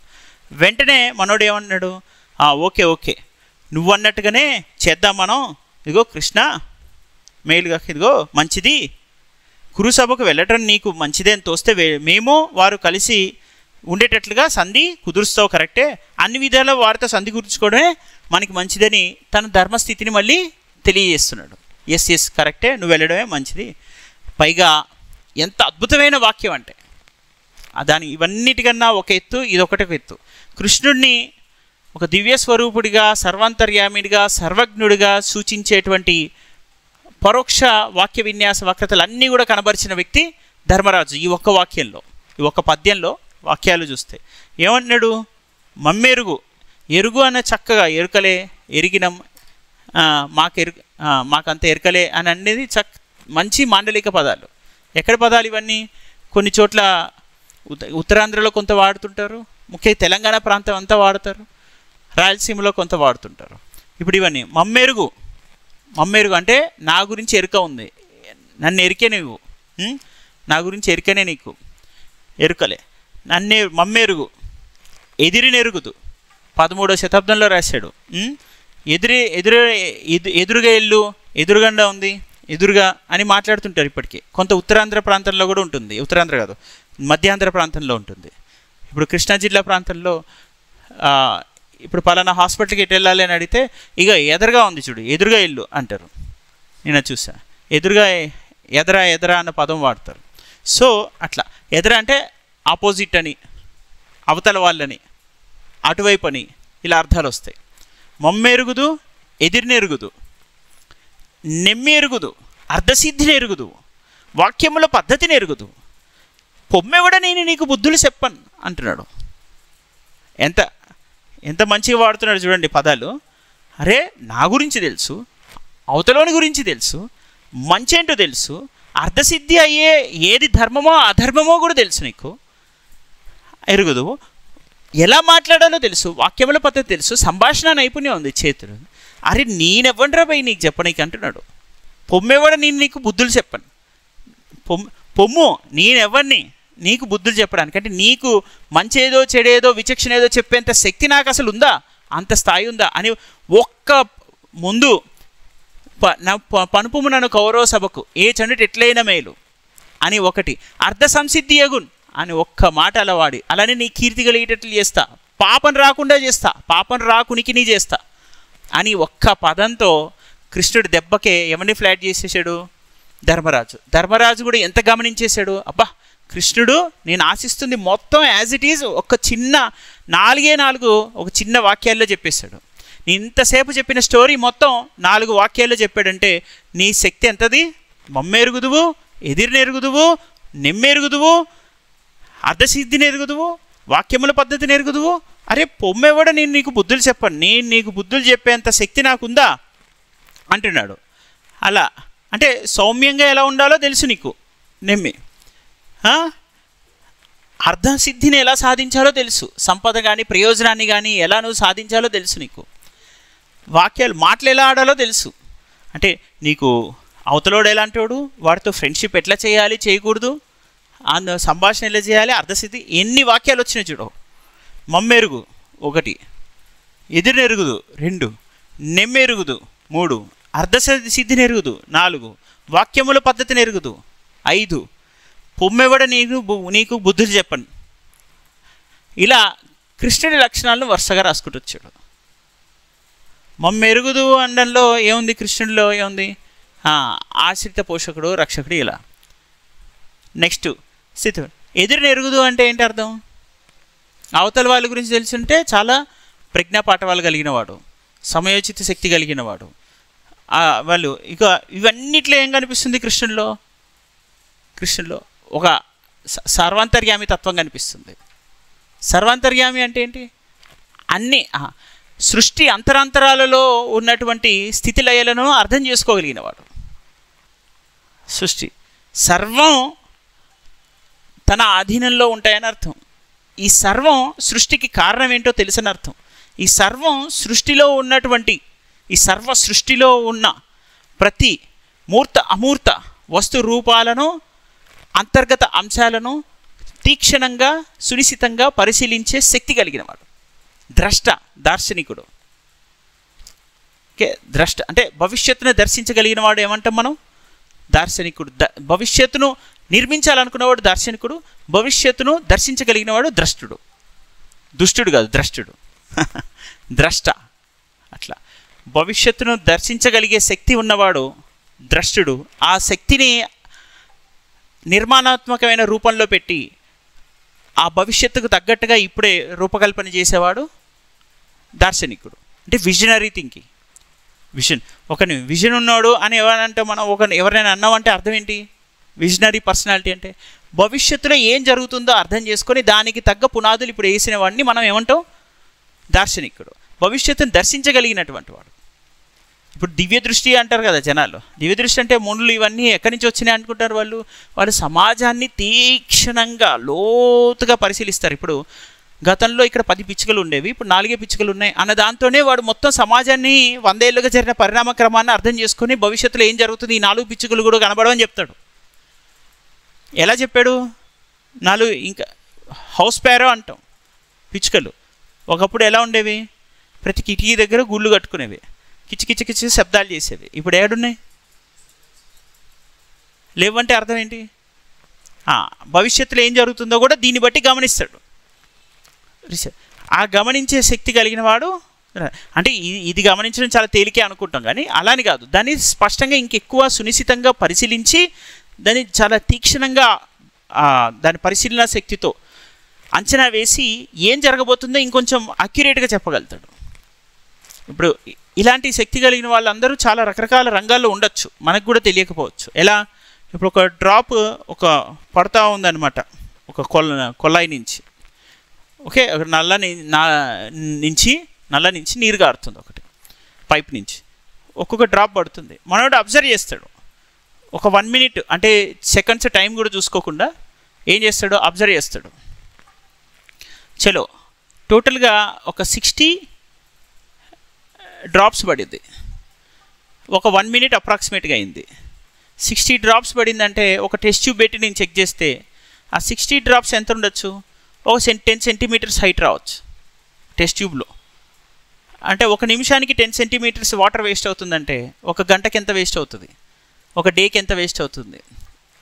వెంటనే మనోడు ఏమన్నాడు, ఓకే నువ్వు అన్నట్టుగానే చేద్దాం మనం. ఇదిగో కృష్ణ మేలుగా, ఇదిగో మంచిది, కురుసభకు వెళ్ళటం నీకు మంచిదే అని తోస్తే మేము వారు కలిసి ఉండేటట్లుగా సంధి కుదురుస్తావు, కరెక్టే. అన్ని విధాల వారితో సంధి కుదుర్చుకోవడమే మనకి మంచిదని తన ధర్మస్థితిని మళ్ళీ తెలియజేస్తున్నాడు. ఎస్ కరెక్టే, నువ్వు వెళ్ళడమే మంచిది. పైగా ఎంత అద్భుతమైన వాక్యం అంటే దాని ఇవన్నిటికన్నా ఒక ఎత్తు, ఇదొకటి ఒక ఎత్తు. కృష్ణుడిని ఒక దివ్య స్వరూపుడిగా, సర్వాంతర్యామిడిగా, సర్వజ్ఞుడిగా సూచించేటువంటి పరోక్ష వాక్య విన్యాస వక్రతలన్నీ కూడా కనబరిచిన వ్యక్తి ధర్మరాజు. ఈ ఒక్క వాక్యంలో, ఈ ఒక్క పద్యంలో వాక్యాలు చూస్తే ఏమంటున్నాడు, మమ్మెరుగు ఎరుగు అన్న చక్కగా ఎరుకలే ఎరిగినం మాకంత ఎరుకలే అని అనేది మంచి మాండలిక పదాలు. ఎక్కడ పదాలు ఇవన్నీ? కొన్ని చోట్ల ఉత్తరాంధ్రలో కొంత వాడుతుంటారు, ముఖ్యంగా తెలంగాణ ప్రాంతం అంతా వాడతారు, రాయలసీమలో కొంత వాడుతుంటారు. ఇప్పుడు ఇవన్నీ మమ్మెరుగు అంటే నా గురించి ఎరుక ఉంది, నన్ను ఎరికే నువ్వు, నా గురించి ఎరికనే నీకు ఎరుకలే. మమ్మెరుగు ఎదిరినెరుగుదు 13వ శతాబ్దంలో రాశాడు. ఎదురుగా ఇల్లు, ఎదురుగండా ఉంది, ఎదురుగా అని మాట్లాడుతుంటారు ఇప్పటికీ. కొంత ఉత్తరాంధ్ర ప్రాంతంలో కూడా ఉంటుంది, ఉత్తరాంధ్ర కాదు మధ్యాంధ్ర ప్రాంతంలో ఉంటుంది. ఇప్పుడు కృష్ణా జిల్లా ప్రాంతంలో ఇప్పుడు పలానా హాస్పిటల్కి ఎటు వెళ్ళాలి అని అడిగితే ఇక ఎదురుగా ఉంది చూడు, ఎదురుగా ఇల్లు అంటారు. నేను చూసా, ఎదురుగా ఎదరా అన్న పదం వాడతారు. సో అట్లా ఎదర అంటే ఆపోజిట్ అని, అవతల వాళ్ళని, అటువైపు అని, ఇలా అర్థాలు వస్తాయి. మమ్మెరుగుదు, ఎదిరినెరుగుదు, నెమ్మి ఎరుగుదు, అర్ధసిద్ధిని ఎరుగుదు, వాక్యముల పద్ధతిని ఎరుగుదు, పొమ్మెవడ నేను నీకు బుద్ధులు చెప్పను అంటున్నాడు. ఎంత ఎంత మంచిగా వాడుతున్నాడు చూడండి పదాలు. అరే నా గురించి తెలుసు, అవతలోని గురించి తెలుసు, మంచి ఏంటో తెలుసు, అర్ధసిద్ధి అయ్యే ఏది ధర్మమో అధర్మమో కూడా తెలుసు, నీకు ఎరుగుదు, ఎలా మాట్లాడాలో తెలుసు, వాక్యముల పద్ధతి తెలుసు, సంభాషణ నైపుణ్యం ఉంది చేతులు. అరే నేనెవ్వనరా పోయి నీకు చెప్పనీకి అంటున్నాడు. పొమ్మెవడ నేను నీకు బుద్ధులు చెప్పను, పొమ్ము నేనెవ్వరిని నీకు బుద్ధులు చెప్పడానికి, అంటే నీకు మంచేదో చెడేదో విచక్షణ ఏదో చెప్పేంత శక్తి నాకు అసలు ఉందా, అంత స్థాయి ఉందా అని ఒక్క ముందు పనుపుము నన్ను కౌరవ సభకు ఏ చండుటి ఎట్లయిన మేలు అని ఒకటి, అర్ధ సంసిద్ధి యగున్ అని ఒక్క మాట అలా వాడి, అలానే నీ కీర్తి కలిగేటట్లు చేస్తా, పాపం రాకుండా చేస్తా, పాపం రాకునికి నీ చేస్తా అని ఒక్క పదంతో కృష్ణుడు దెబ్బకే ఎవరిని ఫ్లాట్ చేసేసాడు? ధర్మరాజు కూడా ఎంత గమనించేశాడు, అబ్బా కృష్ణుడు నేను ఆశిస్తుంది మొత్తం యాజ్ ఇట్ ఈజ్ ఒక చిన్న 4 ఒక చిన్న వాక్యాల్లో చెప్పేశాడు. నేను ఇంతసేపు చెప్పిన స్టోరీ మొత్తం 4 వాక్యాల్లో చెప్పాడంటే నీ శక్తి ఎంతది? మమ్మెరుగుదువు, ఎదిరినెరుగుదువు, నెమ్మెరుగుదువు, అర్ధసిద్ధిని ఎరుగుదువు, వాక్యముల పద్ధతిని ఎరుగుదువు. అరే పొమ్మెవడ నేను నీకు బుద్ధులు చెప్పను, నేను నీకు బుద్ధులు చెప్పేంత శక్తి నాకుందా అంటున్నాడు. అలా అంటే సౌమ్యంగా ఎలా ఉండాలో తెలుసు నీకు, నెమ్మి అర్ధసిద్ధిని ఎలా సాధించాలో తెలుసు, సంపద కానీ ప్రయోజనాన్ని కానీ ఎలా నువ్వు సాధించాలో తెలుసు, నీకు మాటలు ఎలా ఆడాలో తెలుసు. అంటే నీకు అవతలోడు ఎలాంటోడు, వాడితో ఫ్రెండ్షిప్ ఎట్లా చేయాలి చేయకూడదు, సంభాషణ ఎలా చేయాలి, అర్ధసిద్ధి ఎన్ని వాక్యాలు వచ్చినాయి చూడు. మమ్మెరుగు 1, ఎదిరినెరుగుదు 2, నెమ్మెరుగుదు 3, అర్ధసిద్ధిని ఎరుగుదు 4, వాక్యముల పద్ధతిని ఎరుగుదు 5, పొమ్మెవడ నీకు బుద్ధులు చెప్పను. ఇలా కృష్ణుడి లక్షణాలను వరుసగా రాసుకుంటూ వచ్చాడు. మమ్మెరుగుదు అనడంలో ఏముంది, కృష్ణుడిలో ఏముంది? ఆశ్రిత పోషకుడు, రక్షకుడు. ఇలా నెక్స్ట్ ఎదురునెరుగుదు అంటే ఏంటి అర్థం? అవతల వాళ్ళ గురించి తెలుసుంటే చాలా ప్రజ్ఞాపాఠవాలు కలిగిన వాడు, సమయోచిత శక్తి కలిగిన వాడు. వాళ్ళు ఇక ఇవన్నిట్లో ఏం కనిపిస్తుంది కృష్ణుడిలో ఒక సర్వాంతర్యామి తత్వం కనిపిస్తుంది. సర్వాంతర్యామి అంటే ఏంటి? అన్ని సృష్టి అంతరాంతరాలలో ఉన్నటువంటి స్థితిలయలను అర్థం చేసుకోగలిగిన వాడు. సృష్టి సర్వం తన ఆధీనంలో ఉంటాయని అర్థం. ఈ సర్వం సృష్టికి కారణం ఏంటో తెలుసని అర్థం. ఈ సర్వం సృష్టిలో ఉన్నటువంటి ఈ సర్వ సృష్టిలో ఉన్న ప్రతి మూర్త అమూర్త వస్తు రూపాలను, అంతర్గత అంశాలను తీక్షణంగా సునిశ్చితంగా పరిశీలించే శక్తి కలిగినవాడు. ద్రష్ట, దార్శనికుడు. ద్రష్ట అంటే భవిష్యత్తును దర్శించగలిగిన వాడు ఏమంటాం మనం? దార్శనికుడు. భవిష్యత్తును నిర్మించాలనుకున్నవాడు దార్శనికుడు, భవిష్యత్తును దర్శించగలిగిన వాడు ద్రష్టుడు. దుష్టుడు కాదు, ద్రష్టుడు. ద్రష్ట. అట్లా భవిష్యత్తును దర్శించగలిగే శక్తి ఉన్నవాడు ద్రష్టుడు. ఆ శక్తిని నిర్మాణాత్మకమైన రూపంలో పెట్టి ఆ భవిష్యత్తుకు తగ్గట్టుగా ఇప్పుడే రూపకల్పన చేసేవాడు దార్శనికుడు. అంటే విజనరీ థింకింగ్, విజన్ ఉన్నాడు అని ఎవరంటే మనం ఎవరైనా అన్నామంటే అర్థం ఏంటి? విజనరీ పర్సనాలిటీ అంటే భవిష్యత్తులో ఏం జరుగుతుందో అర్థం చేసుకొని దానికి తగ్గ పునాదులు ఇప్పుడు వేసిన వాడిని మనం ఏమంటాం? దార్శనికుడు. భవిష్యత్తును దర్శించగలిగినటువంటి వాడు. ఇప్పుడు దివ్య దృష్టి అంటారు కదా జనాలు. దివ్య దృష్టి అంటే మునులు ఇవన్నీ ఎక్కడి నుంచి వచ్చినాయి అనుకుంటారు వాళ్ళు సమాజాన్ని తీక్షణంగా లోతుగా పరిశీలిస్తారు. ఇప్పుడు గతంలో ఇక్కడ 10 పిచ్చుకలు ఉండేవి, ఇప్పుడు 4 పిచ్చుకలు ఉన్నాయి అన్న దాంతోనే వాడు మొత్తం సమాజాన్ని 100 ఏళ్ళుగా జరిగిన పరిణామ క్రమాన్ని అర్థం చేసుకొని భవిష్యత్తులో ఏం జరుగుతుంది, ఈ 4 పిచ్చుకలు కూడా కనబడవని చెప్తాడు. ఎలా చెప్పాడు? 4 ఇంకా హౌస్ ప్యారో అంటాం పిచ్చుకలు. ఒకప్పుడు ఎలా ఉండేవి? ప్రతి కిటికీ దగ్గర గుళ్ళు కట్టుకునేవి, కిచి కిచి కిచి శబ్దాలు చేసేవి. ఇప్పుడు ఏడున్నాయి? లేవంటే అర్థం ఏంటి? భవిష్యత్తులో ఏం జరుగుతుందో కూడా దీన్ని బట్టి గమనిస్తాడు. ఆ గమనించే శక్తి కలిగిన వాడు, అంటే ఇది గమనించడం చాలా తేలికే అనుకుంటాం, కానీ అలాని కాదు. దాన్ని స్పష్టంగా ఇంకెక్కువ సునిశ్చితంగా పరిశీలించి దాన్ని చాలా తీక్షణంగా దాని పరిశీలన శక్తితో అంచనా వేసి ఏం జరగబోతుందో ఇంకొంచెం అక్యురేట్గా చెప్పగలుగుతాడు. ఇప్పుడు ఇలాంటి శక్తి కలిగిన వాళ్ళందరూ చాలా రకరకాల రంగాల్లో ఉండొచ్చు, మనకు కూడా తెలియకపోవచ్చు. ఎలా? ఇప్పుడు ఒక డ్రాప్ ఒక పడతా ఉందన్నమాట ఒక కొల్లాయి నుంచి, ఓకే, నల్ల నుంచి నీరు గారుతుంది ఒకటి పైప్ నుంచి, ఒక్కొక్క డ్రాప్ పడుతుంది. మనోడు అబ్జర్వ్ చేస్తాడు, ఒక 1 minute అంటే సెకండ్స్ టైం కూడా చూసుకోకుండా ఏం చేస్తాడు? అబ్జర్వ్ చేస్తాడు. చలో టోటల్గా ఒక 60 డ్రాప్స్ పడింది, ఒక 1 minute అప్రాక్సిమేట్గా అయింది. 60 డ్రాప్స్ పడిందంటే ఒక టెస్ట్ ట్యూబ్ పెట్టి నేను చెక్ చేస్తే ఆ 60 డ్రాప్స్ ఎంత ఉండొచ్చు? ఒక 10 centimeters హైట్ రావచ్చు టెస్ట్ ట్యూబ్లో. అంటే ఒక నిమిషానికి 10 centimeters వాటర్ వేస్ట్ అవుతుందంటే ఒక గంటకి ఎంత వేస్ట్ అవుతుంది, ఒక డేకి ఎంత వేస్ట్ అవుతుంది,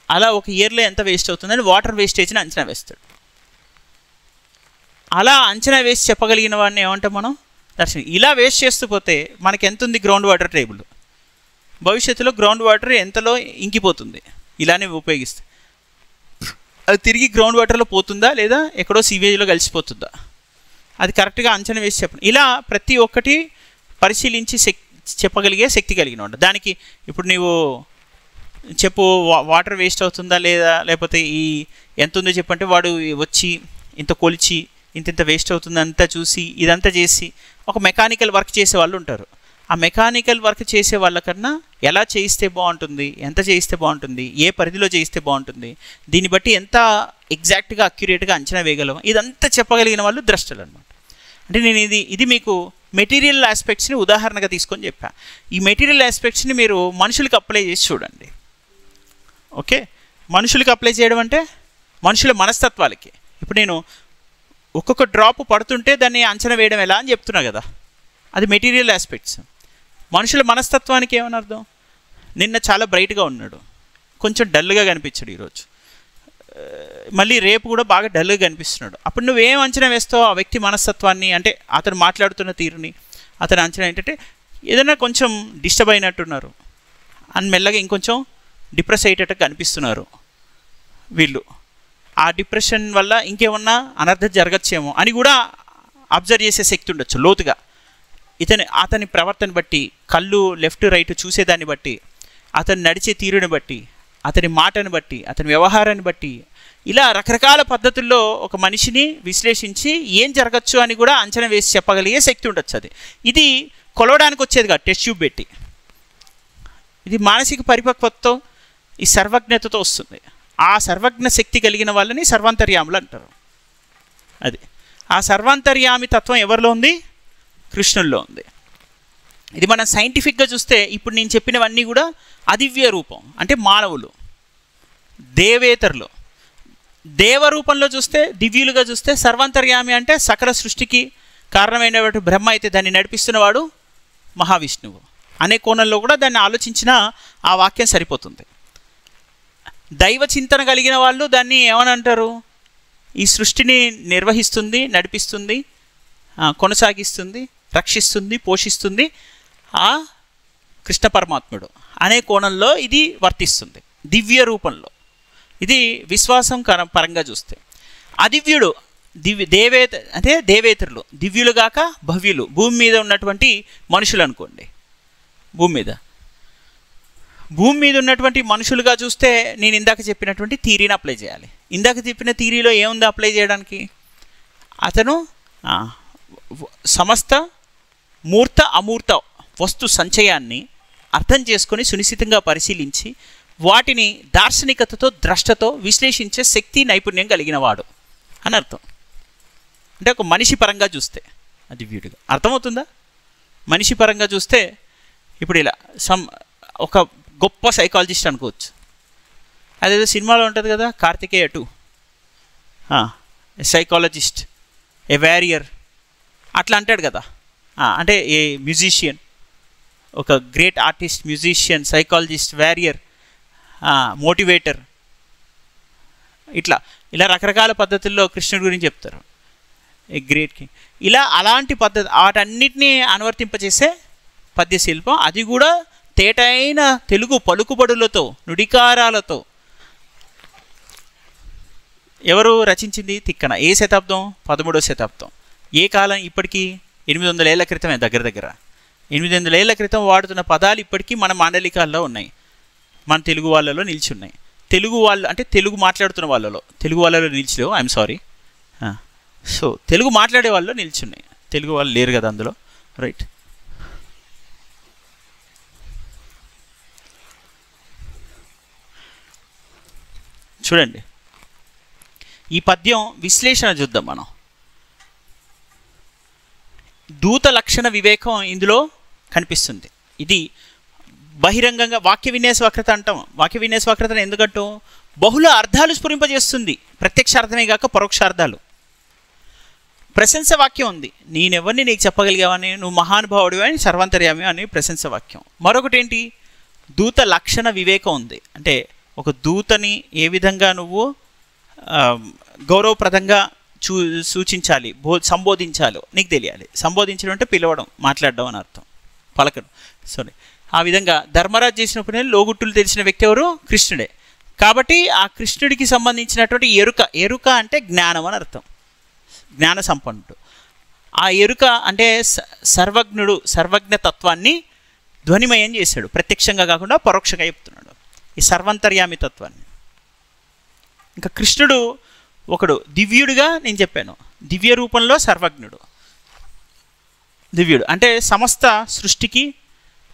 అలా ఒక ఇయర్లో ఎంత వేస్ట్ అవుతుందని వాటర్ వేస్టేజ్ని అంచనా వేస్తాడు. అలా అంచనా వేసి చెప్పగలిగిన వాడిని ఏమంటాం మనం? దర్శనం. ఇలా వేస్ట్ చేస్తూ పోతే మనకి ఎంత ఉంది గ్రౌండ్ వాటర్ టేబుల్, భవిష్యత్తులో గ్రౌండ్ వాటర్ ఎంతలో ఇంకిపోతుంది ఇలానే ఉపయోగిస్తే, అది తిరిగి గ్రౌండ్ వాటర్లో పోతుందా లేదా ఎక్కడో సీవేజ్లో కలిసిపోతుందా, అది కరెక్ట్గా అంచనా వేసి చెప్పండి. ఇలా ప్రతి ఒక్కటి పరిశీలించి చెప్పగలిగే శక్తి కలిగిన వాడు. దానికి ఇప్పుడు నీవు చెప్పు వాటర్ వేస్ట్ అవుతుందా లేదా, లేకపోతే ఈ ఎంత ఉందో చెప్పంటే వాడు వచ్చి ఇంత కొలిచి ఇంత వేస్ట్ అవుతుంది అంతా చూసి ఇదంతా చేసి ఒక మెకానికల్ వర్క్ చేసే వాళ్ళు ఉంటారు. ఆ మెకానికల్ వర్క్ చేసే వాళ్ళకన్నా ఎలా చేయిస్తే బాగుంటుంది, ఎంత చేయిస్తే బాగుంటుంది, ఏ పరిధిలో చేయిస్తే బాగుంటుంది, దీన్ని బట్టి ఎంత ఎగ్జాక్ట్గా అక్యురేట్గా అంచనా వేయగలం, ఇదంతా చెప్పగలిగిన వాళ్ళు ద్రష్టలు అనమాట. అంటే నేను ఇది మీకు మెటీరియల్ ఆస్పెక్ట్స్ని ఉదాహరణగా తీసుకొని చెప్పా. ఈ మెటీరియల్ ఆస్పెక్ట్స్ని మీరు మనుషులకు అప్లై చేసి చూడండి. ఓకే, మనుషులకు అప్లై చేయడం అంటే మనుషుల మనస్తత్వాలకి. ఇప్పుడు నేను ఒక్కొక్క డ్రాప్ పడుతుంటే దాన్ని అంచనా వేయడం ఎలా అని చెప్తున్నా కదా, అది మెటీరియల్ ఆస్పెక్ట్స్. మనుషుల మనస్తత్వానికి ఏమని అర్థం? నిన్న చాలా బ్రైట్గా ఉన్నాడు, కొంచెం డల్గా కనిపించాడు ఈరోజు, మళ్ళీ రేపు కూడా బాగా డల్గా కనిపిస్తున్నాడు. అప్పుడు నువ్వేం అంచనా వేస్తావు ఆ వ్యక్తి మనస్తత్వాన్ని? అంటే అతను మాట్లాడుతున్న తీరుని, అతని అంచనా ఏంటంటే ఏదైనా కొంచెం డిస్టర్బ్ అయినట్టున్నారు అని, మెల్లగా ఇంకొంచెం డిప్రెస్ అయ్యేటట్టు కనిపిస్తున్నారు వీళ్ళు, ఆ డిప్రెషన్ వల్ల ఇంకేమన్నా అనర్థం జరగచ్చేమో అని కూడా అబ్జర్వ్ చేసే శక్తి ఉండొచ్చు లోతుగా. అతని ప్రవర్తన బట్టి, కళ్ళు లెఫ్ట్ రైట్ చూసేదాన్ని బట్టి, అతను నడిచే తీరుని బట్టి, అతని మాటను బట్టి, అతని వ్యవహారాన్ని బట్టి, ఇలా రకరకాల పద్ధతుల్లో ఒక మనిషిని విశ్లేషించి ఏం జరగచ్చు అని కూడా అంచనా వేసి చెప్పగలిగే శక్తి ఉండొచ్చు. ఇది కొలవడానికి వచ్చేది కాదు టెస్ట్ ట్యూబ్ పెట్టి, ఇది మానసిక పరిపక్వతతో ఈ సర్వజ్ఞతతో వస్తుంది. ఆ సర్వజ్ఞ శక్తి కలిగిన వాళ్ళని సర్వాంతర్యాములు అంటారు. అది ఆ సర్వాంతర్యామి తత్వం ఎవరిలో ఉంది? కృష్ణుల్లో ఉంది. ఇది మనం సైంటిఫిక్గా చూస్తే ఇప్పుడు నేను చెప్పినవన్నీ కూడా అదివ్య రూపం, అంటే మానవులు, దేవేతరులు. దేవరూపంలో చూస్తే, దివ్యులుగా చూస్తే సర్వాంతర్యామి అంటే సకల సృష్టికి కారణమైనటువంటి బ్రహ్మ అయితే దాన్ని నడిపిస్తున్నవాడు మహావిష్ణువు అనే కోణంలో కూడా దాన్ని ఆలోచించిన ఆ వాక్యం సరిపోతుంది. దైవ చింతన కలిగిన వాళ్ళు దాన్ని ఏమని అంటారు? ఈ సృష్టిని నిర్వహిస్తుంది, నడిపిస్తుంది, కొనసాగిస్తుంది, రక్షిస్తుంది, పోషిస్తుంది ఆ కృష్ణ పరమాత్ముడు అనే కోణంలో ఇది వర్తిస్తుంది దివ్య రూపంలో. ఇది విశ్వాసం పరంగా చూస్తే. అదివ్యుడు అంటే దేవేతరులు, దివ్యులు గాక భవ్యులు, భూమి మీద ఉన్నటువంటి మనుషులు అనుకోండి. భూమి మీద ఉన్నటువంటి మనుషులుగా చూస్తే నేను ఇందాక చెప్పినటువంటి థియరీని అప్లై చేయాలి. ఇందాక చెప్పిన థియరీలో ఏముంది అప్లై చేయడానికి? అతను సమస్త మూర్త అమూర్త వస్తు సంచయాన్ని అర్థం చేసుకొని సునిశ్చితంగా పరిశీలించి వాటిని దార్శనికతతో, ద్రష్టతో విశ్లేషించే శక్తి, నైపుణ్యం కలిగిన వాడు అని అర్థం. అంటే ఒక మనిషి పరంగా చూస్తే అది దివ్యుడిగా అర్థమవుతుందా? మనిషి పరంగా చూస్తే ఇప్పుడు ఇలా ఒక గొప్ప సైకాలజిస్ట్ అనుకోవచ్చు. అదేదో సినిమాలో ఉంటుంది కదా, కార్తికేయ 2, సైకాలజిస్ట్, ఏ వారియర్ అట్లా అంటాడు కదా. అంటే ఏ మ్యూజిషియన్, ఒక great artist, musician, psychologist, warrior, motivator, ఇలా రకరకాల పద్ధతుల్లో కృష్ణుడి గురించి చెప్తారు. ఏ గ్రేట్ కింగ్, అలాంటి పద్ధతి వాటన్నిటినీ అనువర్తింపచేసే పద్యశిల్పం. అది కూడా తేటైన తెలుగు పలుకుబడులతో, నుడికారాలతో. ఎవరు రచించింది? తిక్కన. ఏ శతాబ్దం? 13వ శతాబ్దం. ఏ కాలం? ఇప్పటికీ 800 ఏళ్ల క్రితమే, దగ్గర 800 ఏళ్ల క్రితం వాడుతున్న పదాలు ఇప్పటికీ మన మాండలికాల్లో ఉన్నాయి, మన తెలుగు వాళ్ళలో నిలిచి ఉన్నాయి. తెలుగు వాళ్ళు అంటే తెలుగు మాట్లాడుతున్న వాళ్ళలో, తెలుగు వాళ్ళలో నిలిచిలేవు, ఐఎమ్ సారీ. సో తెలుగు మాట్లాడే వాళ్ళలో నిలిచున్నాయి, తెలుగు వాళ్ళు లేరు కదా అందులో, రైట్. చూడండి, ఈ పద్యం విశ్లేషణ చూద్దాం మనం. దూత లక్షణ వివేకం ఇందులో కనిపిస్తుంది. ఇది బహిరంగంగా వాక్య విన్యాస వక్రత అంటాం. వాక్య విన్యాస వక్రతను ఎందుకంటాం? బహుళ అర్థాలు స్ఫురింపజేస్తుంది, ప్రత్యక్షార్థమే కాక పరోక్షార్థాలు. ప్రశంస వాక్యం ఉంది, నేనెవరిని నీకు చెప్పగలిగావని, నువ్వు మహానుభావుడివి అని, సర్వాంతర్యామి అని ప్రశంస వాక్యం. మరొకటి ఏంటి? దూత లక్షణ వివేకం ఉంది. అంటే ఒక దూతని ఏ విధంగా నువ్వు గౌరవప్రదంగా సూచించాలి, సంబోధించాలో నీకు తెలియాలి. సంబోధించడం అంటే పిలవడం, మాట్లాడడం అని అర్థం, పలకడం. సారీ, ఆ విధంగా ధర్మరాజు చేసినప్పుడు లోగుట్టులు తెలిసిన వ్యక్తి ఎవరు? కృష్ణుడే. కాబట్టి ఆ కృష్ణుడికి సంబంధించినటువంటి ఎరుక అంటే జ్ఞానం అని అర్థం, జ్ఞాన సంపన్నుడు. ఆ ఎరుక అంటే సర్వజ్ఞుడు, సర్వజ్ఞతత్వాన్ని ధ్వనిమయం చేశాడు, ప్రత్యక్షంగా కాకుండా పరోక్షంగా చెప్తున్నాడు ఈ సర్వంతర్యామి తత్వాన్ని. ఇంకా కృష్ణుడు ఒకడు దివ్యుడిగా నేను చెప్పాను, దివ్య రూపంలో సర్వజ్ఞుడు. దివ్యుడు అంటే సమస్త సృష్టికి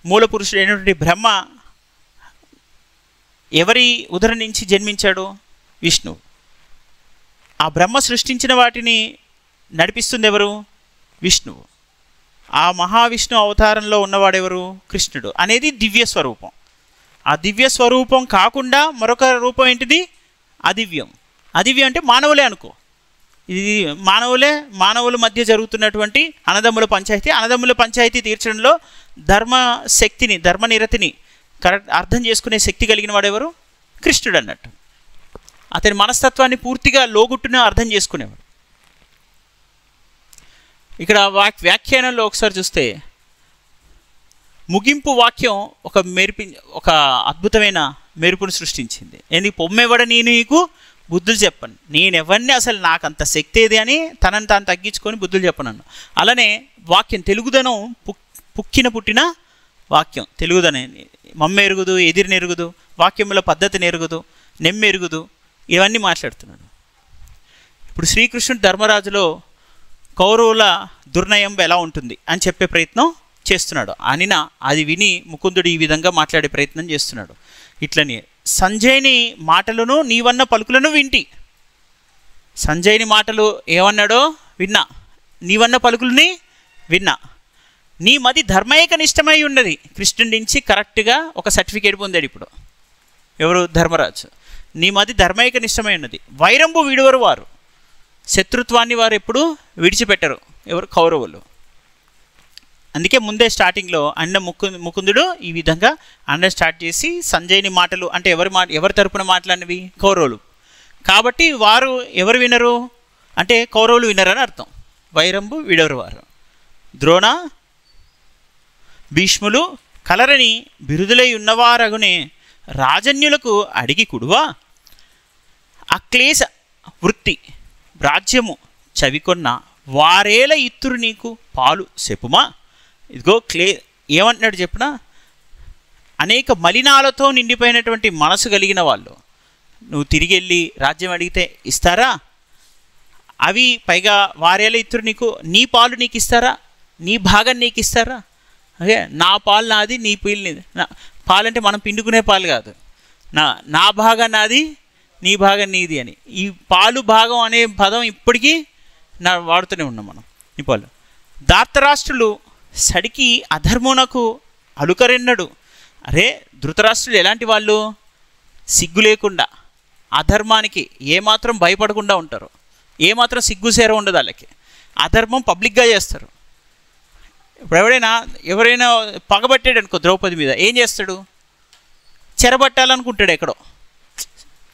మూల పురుషుడు అయినటువంటి బ్రహ్మ ఎవరి ఉదర నుంచి జన్మించాడు? విష్ణువు. ఆ బ్రహ్మ సృష్టించిన వాటిని నడిపిస్తుంది ఎవరు? విష్ణువు. ఆ మహావిష్ణు అవతారంలో ఉన్నవాడెవరు? కృష్ణుడు అనేది దివ్య స్వరూపం. ఆ దివ్య స్వరూపం కాకుండా మరొక రూపం ఏంటిది? అదివ్యం. అదివ్యం అంటే మానవులే అనుకో. ఇది మానవుల మధ్య జరుగుతున్నటువంటి అన్నదమ్ముల పంచాయతీ. అన్నదమ్ముల పంచాయతీ తీర్చడంలో ధర్మశక్తిని, ధర్మనిరతిని అర్థం చేసుకునే శక్తి కలిగిన వాడెవరు? కృష్ణుడు అన్నట్టు. అతని మనస్తత్వాన్ని పూర్తిగా లోగుట్టున అర్థం చేసుకునేవాడు. ఇక్కడ వ్యాఖ్యానంలో ఒకసారి చూస్తే ముగింపు వాక్యం ఒక అద్భుతమైన మెరుపును సృష్టించింది. ఏంది? పొమ్మెవడ నేను నీకు బుద్ధులు చెప్పను, నేనెవరిని అసలు నాకు అంత శక్తి ఏది అని తనని తాను తగ్గించుకొని బుద్ధులు చెప్పనన్ను. అలానే వాక్యం తెలుగుదనం పుట్టిన వాక్యం తెలుగుదనం. మమ్మెరుగుదు, ఎదిరినెరుగుదు, వాక్యముల పద్ధతిని ఎరుగుదు, నెమ్మెరుగుదు, ఇవన్నీ మాట్లాడుతున్నాడు. ఇప్పుడు శ్రీకృష్ణుడు ధర్మరాజులో కౌరవుల దుర్నయం ఎలా ఉంటుంది అని చెప్పే ప్రయత్నం చేస్తున్నాడు. అది విని ముకుందుడు ఈ విధంగా మాట్లాడే ప్రయత్నం చేస్తున్నాడు. ఇట్లని సంజయ్ని మాటలను నీవన్న పలుకులను వింటి. సంజయ్ని మాటలు ఏమన్నాడో విన్నా, నీవన్న పలుకులని విన్నా. నీ మది ధర్మైక నిష్టమై ఉన్నది. కృష్ణుడి నుంచి కరెక్ట్గా ఒక సర్టిఫికేట్ పొందాడు ఇప్పుడు. ఎవరు? ధర్మరాజు. నీ మది ధర్మైక నిష్టమై ఉన్నది. వైరంబు విడువరు వారు, శత్రుత్వాన్ని వారు ఎప్పుడు విడిచిపెట్టరు. ఎవరు? కౌరవులు. అందుకే ముందే స్టార్టింగ్లో ముకుందుడు ఈ విధంగా స్టార్ట్ చేసి సంజయ్ని మాటలు అంటే ఎవరి తరపున మాట్లాడినవి? కౌరవులు. కాబట్టి వారు ఎవరు వినరు అంటే కౌరవులు వినరని అర్థం. వైరంబు విడవరు వారు. ద్రోణ, భీష్ములు కలరని బిరుదులై ఉన్నవారగునే రాజన్యులకు అడిగి కుడువా. అక్లేశ వృత్తి రాజ్యము చవికొన్న వారేల ఇత్తురు నీకు పాలు చెప్పుమా. ఇదిగో ఏమంటున్నాడు చెప్పిన? అనేక మలినాలతో నిండిపోయినటువంటి మనసు కలిగిన వాళ్ళు నువ్వు తిరిగి వెళ్ళి రాజ్యం అడిగితే ఇస్తారా? అవి పైగా వారేల ఇత్తురు నీకు, నీ పాలు నీకు ఇస్తారా? నీ భాగం నీకు ఇస్తారా? అదే నా పాలు నాది, నీ పీలు నీది. పాలంటే మనం పిండుకునే పాలు కాదు. నా భాగం నాది, నీ భాగం నీది అని. ఈ పాలు భాగం అనే పదం ఇప్పటికీ వాడుతూనే ఉన్నాం మనం. ఈ పాలు ధార్తరాష్ట్రులు సడికి అధర్మునకు అలుకరెన్నడు. అరే ధృతరాష్ట్రులు ఎలాంటి వాళ్ళు? సిగ్గు లేకుండా అధర్మానికి ఏమాత్రం భయపడకుండా ఉంటారు. ఏమాత్రం సిగ్గుసేర ఉండదు వాళ్ళకి. అధర్మం పబ్లిక్గా చేస్తారు. ఇప్పుడు ఎవరైనా పగబట్టాడు అనుకో ద్రౌపది మీద, ఏం చేస్తాడు? చెరబట్టాలనుకుంటాడు, ఎక్కడో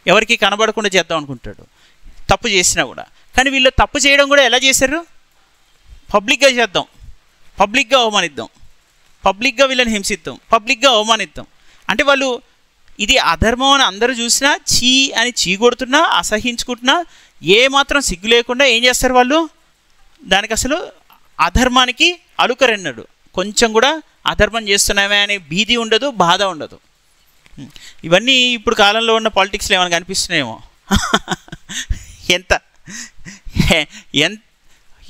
ఎవరికి కనబడకుండా చేద్దాం అనుకుంటాడు, తప్పు చేసినా కూడా. కానీ వీళ్ళు తప్పు చేయడం కూడా ఎలా చేశారు? పబ్లిక్గా చేద్దాం, పబ్లిక్గా అవమానిద్దాం, పబ్లిక్గా వీళ్ళని హింసిద్దాం, పబ్లిక్గా అవమానిద్దాం. అంటే వాళ్ళు ఇది అధర్మం అని అందరూ చూసినా చీ అని చీకొడుతున్నా, అసహించుకుంటున్నా, ఏమాత్రం సిగ్గు లేకుండా ఏం చేస్తారు వాళ్ళు? దానికి అసలు అధర్మానికి అలుకరెన్నడు, కొంచెం కూడా అధర్మం చేస్తున్నామే అనే భీతి ఉండదు, బాధ ఉండదు. ఇవన్నీ ఇప్పుడు కాలంలో ఉన్న పాలిటిక్స్లో ఏమైనా కనిపిస్తున్నాయేమో.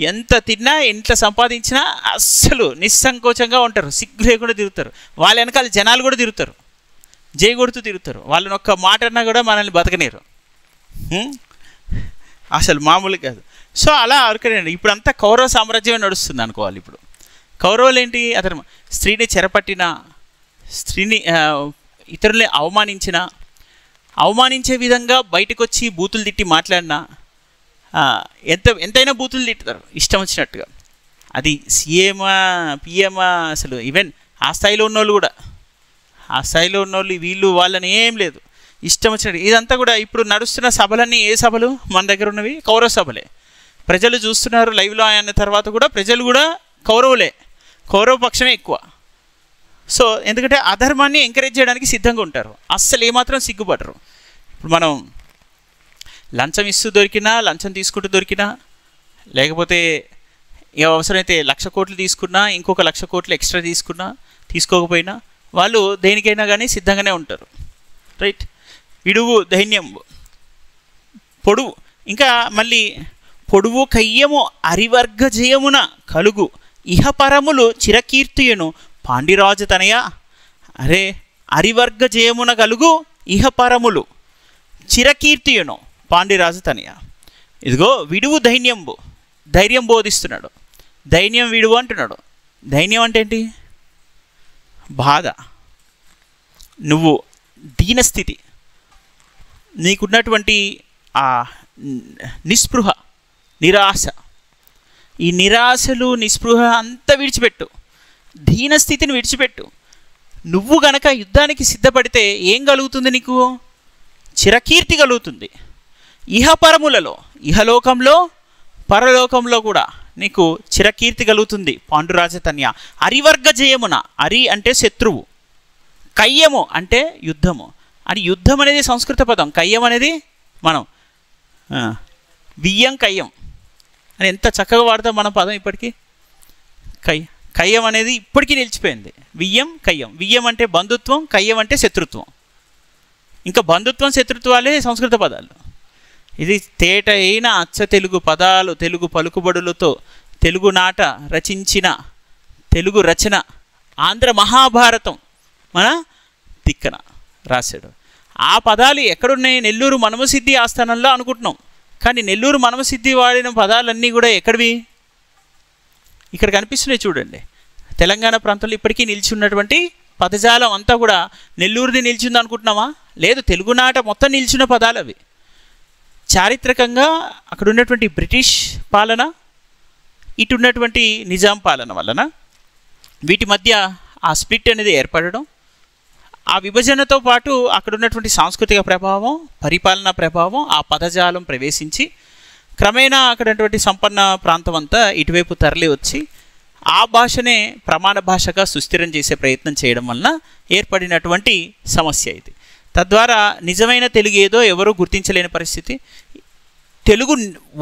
ఎంత తిన్నా, ఎంత సంపాదించినా అస్సలు నిస్సంకోచంగా ఉంటారు, సిగ్గు లేకుండా తిరుగుతారు. వాళ్ళ వెనకాల జనాలు కూడా తిరుగుతారు, జై కొడుతూ తిరుగుతారు. వాళ్ళని ఒక్క మాట అన్నా కూడా మనల్ని బతకనేరు, అసలు మామూలు కాదు. సో అలా అరకనండి. ఇప్పుడు అంతా కౌరవ సామ్రాజ్యమే నడుస్తుంది అనుకోవాలి. ఇప్పుడు కౌరవులు ఏంటి? అతను స్త్రీని చెరపట్టిన, స్త్రీని ఇతరుల్ని అవమానించే విధంగా బయటకు వచ్చి బూతులు తిట్టి మాట్లాడినా, ఎంతైనా బూతులు తిట్టుతారు ఇష్టం వచ్చినట్టుగా. అది సీఎమా పిఎమా, అసలు ఈవెన్ ఆ స్థాయిలో ఉన్నోళ్ళు కూడా, ఆ స్థాయిలో ఉన్నోళ్ళు వీళ్ళు వాళ్ళని ఏం లేదు, ఇష్టం వచ్చినట్టు. ఇదంతా కూడా ఇప్పుడు నడుస్తున్న సభలన్నీ ఏ సభలు మన దగ్గర ఉన్నవి? కౌరవ సభలే. ప్రజలు చూస్తున్నారు లైవ్లో అయిన తర్వాత కూడా, ప్రజలు కూడా కౌరవులే, కౌరవ పక్షమే ఎక్కువ. సో ఎందుకంటే అధర్మాన్ని ఎంకరేజ్ చేయడానికి సిద్ధంగా ఉంటారు, అస్సలు ఏమాత్రం సిగ్గుపడరు. ఇప్పుడు మనం లంచం ఇస్తూ దొరికినా, లంచం తీసుకుంటూ దొరికినా, లేకపోతే ఏ అవసరమైతే 1,00,000 కోట్లు తీసుకున్నా, ఇంకొక 1,00,000 కోట్లు ఎక్స్ట్రా తీసుకున్నా, తీసుకోకపోయినా వాళ్ళు దేనికైనా కానీ సిద్ధంగానే ఉంటారు. రైట్? విడువు దైన్యంబు, పొడువు, ఇంకా మళ్ళీ పొడువు కయ్యము అరివర్గ జయమున కలుగు ఇహపరములు చిరకీర్తియును పాండిరాజు తనయ. అరే, అరివర్గ జయమున కలుగు ఇహపరములు చిరకీర్తియును పాండిరాజు తనయ. ఇదిగో విడువు దైన్యంబు, ధైర్యం బోధిస్తున్నాడు. దైన్యం విడువు అంటున్నాడు. దైన్యం అంటే ఏంటి? బాధ, నువ్వు దీనస్థితి, నీకున్నటువంటి ఆ నిస్పృహ, నిరాశ, ఈ నిరాశలు నిస్పృహ అంతా విడిచిపెట్టు, దీనస్థితిని విడిచిపెట్టు. నువ్వు గనక యుద్ధానికి సిద్ధపడితే ఏం కలుగుతుంది నీకు? చిరకీర్తి కలుగుతుంది. ఇహపరములలో, ఇహలోకంలో పరలోకంలో కూడా నీకు చిరకీర్తి కలుగుతుంది. పాండురాజతన్య. అరివర్గ జయమున, అరి అంటే శత్రువు, కయ్యము అంటే యుద్ధము. అని యుద్ధం అనేది సంస్కృత పదం, కయ్యం అనేది మనం వియ్యం కయ్యం అని ఎంత చక్కగా వాడతాం మన పదం ఇప్పటికీ. కయ్యం అనేది ఇప్పటికీ నిలిచిపోయింది. వియ్యం కయ్యం. వియ్యం అంటే బంధుత్వం, కయ్యం అంటే శత్రుత్వం. ఇంకా బంధుత్వం శత్రుత్వాలే సంస్కృత పదాలు. ఇది తేట అయిన అచ్చ తెలుగు పదాలు, తెలుగు పలుకుబడులతో తెలుగునాట రచించిన తెలుగు రచన ఆంధ్ర మహాభారతం మన తిక్కన రాశాడు. ఆ పదాలు ఎక్కడున్నాయి? నెల్లూరు మనమసిద్ధి ఆస్థానంలో అనుకుంటున్నాం. కానీ నెల్లూరు మనమసిద్ధి వాడిన పదాలన్నీ కూడా ఎక్కడివి? ఇక్కడ కనిపిస్తున్నాయి చూడండి. తెలంగాణ ప్రాంతంలో ఇప్పటికీ నిలిచి ఉన్నటువంటి పదజాలం అంతా కూడా నెల్లూరుది నిలిచింది అనుకుంటున్నామా? లేదు, తెలుగునాట మొత్తం నిలిచిన పదాలు అవి. చారిత్రకంగా అక్కడ ఉన్నటువంటి బ్రిటిష్ పాలన, ఇటు ఉన్నటువంటి నిజాం పాలన వలన వీటి మధ్య ఆ స్ప్లిట్ అనేది ఏర్పడడం, ఆ విభజనతో పాటు అక్కడ ఉన్నటువంటి సాంస్కృతిక ప్రభావం, పరిపాలనా ప్రభావం, ఆ పదజాలం ప్రవేశించి క్రమేణా అక్కడటువంటి సంపన్న ప్రాంతం అంతా ఇటువైపు తరలి వచ్చి ఆ భాషనే ప్రమాణ భాషగా సుస్థిరం చేసే ప్రయత్నం చేయడం వలన ఏర్పడినటువంటి సమస్య ఇది. తద్వారా నిజమైన తెలుగు ఏదో ఎవరూ గుర్తించలేని పరిస్థితి. తెలుగు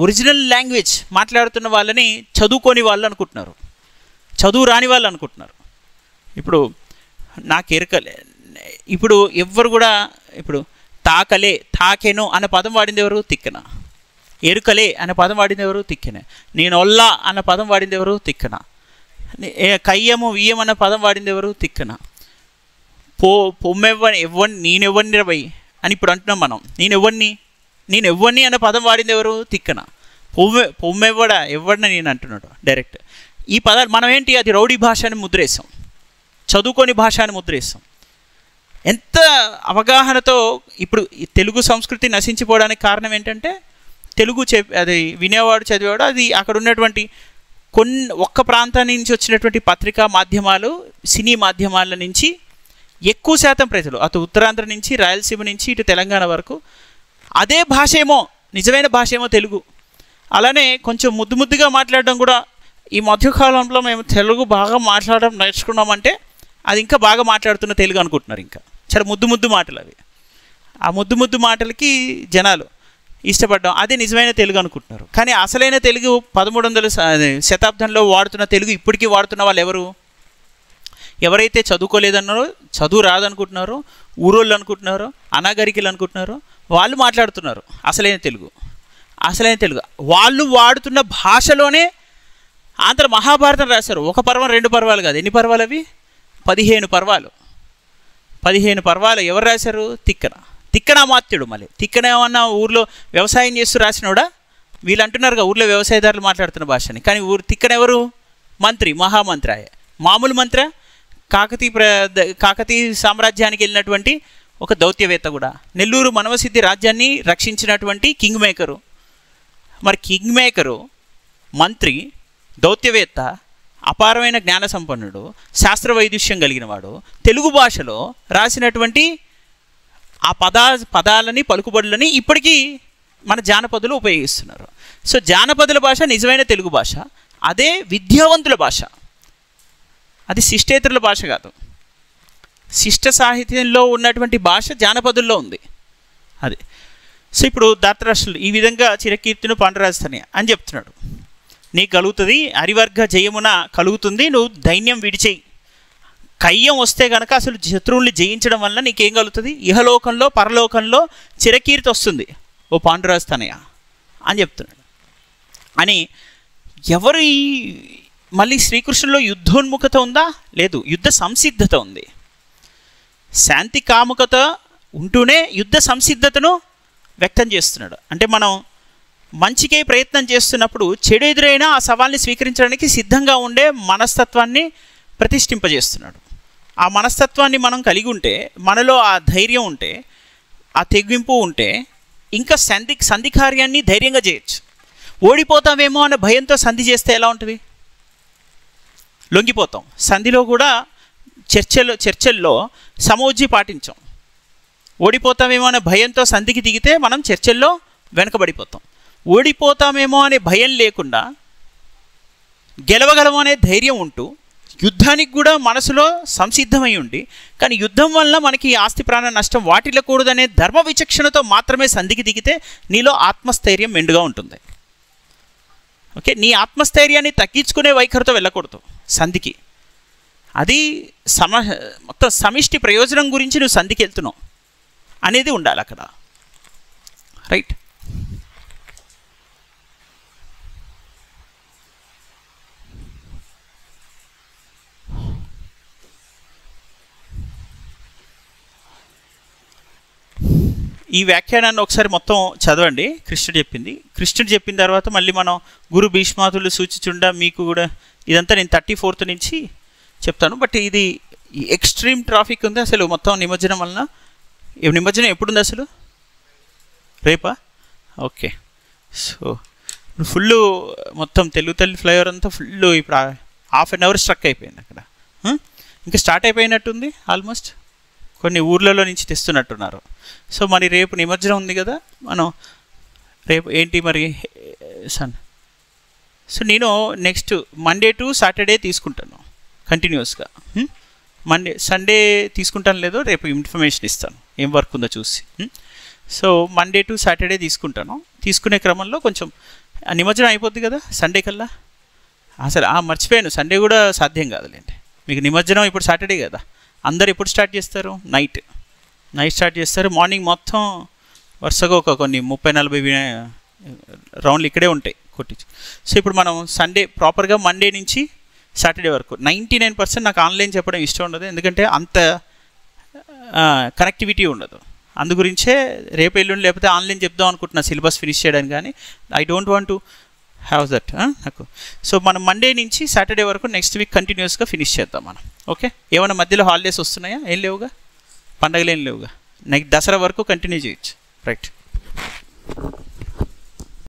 ఒరిజినల్ లాంగ్వేజ్ మాట్లాడుతున్న వాళ్ళని చదువుకోని వాళ్ళు అనుకుంటున్నారు, చదువు రాని వాళ్ళు అనుకుంటున్నారు. ఇప్పుడు నాకు ఎరకలే, ఇప్పుడు ఎవ్వరు కూడా ఇప్పుడు తాకలే, తాకెను అనే పదం వాడింది ఎవరు? తిక్కన. ఎరుకలే అనే పదం వాడింది ఎవరు? తిక్కనే. నేను ఒల్లా అన్న పదం వాడింది ఎవరు? తిక్కన. కయ్యము వియ్యం అన్న పదం వాడింది ఎవరు? తిక్కన. నేనెవ్వని రవై అని ఇప్పుడు అంటున్నాం మనం. నేనెవ్వని అన్న పదం వాడింది ఎవరు? తిక్కన. పొమ్మెవ్వడా, ఎవడిన నేను అంటున్నాడు డైరెక్ట్. ఈ పదాలు మనం ఏంటి? అది రౌడీ భాష అని ముద్రేస్తాం, చదువుకోని భాష అని ముద్రేస్తాం. ఎంత అవగాహనతో ఇప్పుడు తెలుగు సంస్కృతి నశించిపోవడానికి కారణం ఏంటంటే, తెలుగు అది వినేవాడు, చదివేవాడు, అది అక్కడ ఉన్నటువంటి ఒక్క ప్రాంతాన్ని నుంచి వచ్చినటువంటి పత్రికా మాధ్యమాలు, సినీ మాధ్యమాల నుంచి ఎక్కువ శాతం ప్రజలు అటు ఉత్తరాంధ్ర నుంచి, రాయలసీమ నుంచి ఇటు తెలంగాణ వరకు అదే భాష ఏమో, నిజమైన భాష ఏమో తెలుగు. అలానే కొంచెం ముద్దుగా మాట్లాడడం కూడా ఈ మధ్యకాలంలో మేము తెలుగు బాగా మాట్లాడడం నేర్చుకున్నామంటే అది ఇంకా బాగా మాట్లాడుతున్న తెలుగు అనుకుంటున్నారు. ఇంకా చాలా ముద్దు మాటలు అవి. ఆ ముద్దు మాటలకి జనాలు ఇష్టపడ్డాం, అదే నిజమైన తెలుగు అనుకుంటున్నారు. కానీ అసలైన తెలుగు 1300 శతాబ్దంలో వాడుతున్న తెలుగు ఇప్పటికీ వాడుతున్న వాళ్ళు ఎవరు? ఎవరైతే చదువుకోలేదన్నారో, చదువు రాదనుకుంటున్నారో, ఊరోళ్ళు అనుకుంటున్నారో, అనాగరికలు అనుకుంటున్నారో వాళ్ళు మాట్లాడుతున్నారు అసలైన తెలుగు. వాళ్ళు వాడుతున్న భాషలోనే ఆంధ్ర మహాభారతం రాశారు. ఒక పర్వం 2 పర్వాలు కాదు. ఎన్ని పర్వాలు అవి? 15 పర్వాలు. 15 పర్వాలు ఎవరు రాశారు? తిక్కనామాత్యుడు. మళ్ళీ తిక్కన ఏమన్నా ఊర్లో వ్యవసాయం చేస్తూ రాసినోడా? వీళ్ళు అంటున్నారుగా ఊర్లో వ్యవసాయదారులు మాట్లాడుతున్న భాషని. కానీ తిక్కన ఎవరు? మంత్రి, మహామంత్రి. మామూలు మంత్రి కాకతీయ సామ్రాజ్యానికి వెళ్ళినటువంటి ఒక దౌత్యవేత్త కూడా. నెల్లూరు మనవసిద్ధి రాజ్యాన్ని రక్షించినటువంటి కింగ్ మేకరు. మరి కింగ్ మేకరు, మంత్రి, దౌత్యవేత్త, అపారమైన జ్ఞాన సంపన్నుడు, శాస్త్ర వైదుష్యం కలిగిన వాడు, తెలుగు భాషలో రాసినటువంటి ఆ పదాలని, పలుకుబడులని ఇప్పటికీ మన జానపదులు ఉపయోగిస్తున్నారు. సో జానపదుల భాష నిజమైన తెలుగు భాష. అదే విద్యావంతుల భాష. అది శిష్టేతరుల భాష కాదు. శిష్ట సాహిత్యంలో ఉన్నటువంటి భాష జానపదుల్లో ఉంది అది. సో ఇప్పుడు ధాతరాష్ట్రులు ఈ విధంగా చిరకీర్తిను పాండరాజధాని అని చెప్తున్నాడు. నీకు కలుగుతుంది, హరివర్గ జయమున కలుగుతుంది, నువ్వు దైన్యం విడిచేయి. కయ్యం వస్తే కనుక అసలు శత్రువుల్ని జయించడం వల్ల నీకేం కలుగుతుంది? ఇహలోకంలో పరలోకంలో చిరకీర్తి వస్తుంది ఓ పాండురాజధానయ్య అని చెప్తున్నాడు. అని ఎవరు మళ్ళీ శ్రీకృష్ణులో యుద్ధోన్ముఖత ఉందా? లేదు, యుద్ధ సంసిద్ధత ఉంది. శాంతి కాముకత ఉంటూనే యుద్ధ సంసిద్ధతను వ్యక్తం చేస్తున్నాడు. అంటే మనం మంచికే ప్రయత్నం చేస్తున్నప్పుడు చెడు ఎదురైనా ఆ సవాల్ని స్వీకరించడానికి సిద్ధంగా ఉండే మనస్తత్వాన్ని ప్రతిష్ఠింపజేస్తున్నాడు. ఆ మనస్తత్వాన్ని మనం కలిగి ఉంటే, మనలో ఆ ధైర్యం ఉంటే, ఆ తెగింపు ఉంటే ఇంకా సంధి కార్యాన్ని ధైర్యంగా చేయొచ్చు. ఓడిపోతామేమో అనే భయంతో సంధి చేస్తే ఎలా ఉంటుంది? లొంగిపోతాం. సంధిలో కూడా చర్చల్లో సమోజ్జి పాటించాం. ఓడిపోతామేమో అనే భయంతో సంధికి దిగితే మనం చర్చల్లో వెనకబడిపోతాం. ఓడిపోతామేమో అనే భయం లేకుండా గెలవగలము అనే ధైర్యం ఉంటూ యుద్ధానికి కూడా మనసులో సంసిద్ధమై ఉండి, కానీ యుద్ధం వల్ల మనకి ఆస్తి ప్రాణ నష్టం వాటిల్లకూడదనే ధర్మ విచక్షణతో మాత్రమే సంధికి దిగితే నీలో ఆత్మస్థైర్యం మెండుగా ఉంటుంది. ఓకే, నీ ఆత్మస్థైర్యాన్ని తగ్గించుకునే వైఖరితో వెళ్ళకూడదు సంధికి. అది మొత్తం సమిష్టి ప్రయోజనం గురించి నువ్వు సంధికి వెళ్తున్నావు అనేది ఉండాలి అక్కడ. రైట్. ఈ వ్యాఖ్యానాన్ని ఒకసారి మొత్తం చదవండి. కృష్ణుడు చెప్పిన తర్వాత మళ్ళీ మనం గురు భీష్మాతులు సూచిచుండ మీకు కూడా ఇదంతా నేను 34th నుంచి చెప్తాను. బట్ ఇది ఎక్స్ట్రీమ్ ట్రాఫిక్ ఉంది అసలు మొత్తం నిమజ్జనం వలన. నిమజ్జనం ఎప్పుడుంది అసలు? రేపా? ఓకే. సో ఫుల్ మొత్తం తెలుగు తల్లి ఫ్లైఓవర్ అంతా ఫుల్ ఇప్పుడు ½ an hour స్ట్రక్ అయిపోయింది అక్కడ. ఇంకా స్టార్ట్ అయిపోయినట్టుంది ఆల్మోస్ట్. కొన్ని ఊర్లలో నుంచి తెస్తున్నట్టున్నారు. సో మరి రేపు నిమజ్జనం ఉంది కదా, మనం రేపు ఏంటి మరి సో నేను నెక్స్ట్ మండే టు సాటర్డే తీసుకుంటాను కంటిన్యూస్గా. సండే తీసుకుంటాను లేదో రేపు ఇన్ఫర్మేషన్ ఇస్తాను ఏం వర్క్ ఉందో చూసి. సో మండే టు సాటర్డే తీసుకుంటాను. తీసుకునే క్రమంలో కొంచెం నిమజ్జనం అయిపోద్ది కదా సండే కల్లా. అసలు మర్చిపోయాను, సండే కూడా సాధ్యం కాదులేండి మీకు. నిమజ్జనం ఇప్పుడు సాటర్డే కదా. అందరు ఎప్పుడు స్టార్ట్ చేస్తారు? నైట్ స్టార్ట్ చేస్తారు. మార్నింగ్ మొత్తం వరుసగా ఒక కొన్ని 30-40 రౌండ్లు ఇక్కడే ఉంటాయి కొట్టించి. సో ఇప్పుడు మనం సండే ప్రాపర్గా మండే నుంచి సాటర్డే వరకు 99% నాకు ఆన్లైన్ చెప్పడం ఇష్టం ఉండదు, ఎందుకంటే అంత కనెక్టివిటీ ఉండదు. అందుగురించే రేపు ఎల్లుండి లేకపోతే ఆన్లైన్ చెప్దాం అనుకుంటున్నా సిలబస్ ఫినిష్ చేయడానికి, కానీ I don't want to have that నాకు. సో మనం మండే నుంచి సాటర్డే వరకు నెక్స్ట్ వీక్ కంటిన్యూస్గా ఫినిష్ చేద్దాం మనం. ఓకే, ఏమైనా మధ్యలో హాలిడేస్ వస్తున్నాయా? ఏం లేవుగా, పండగలు ఏం లేవుగా. నెక్స్ట్ దసరా వరకు కంటిన్యూ చేయొచ్చు. రైట్.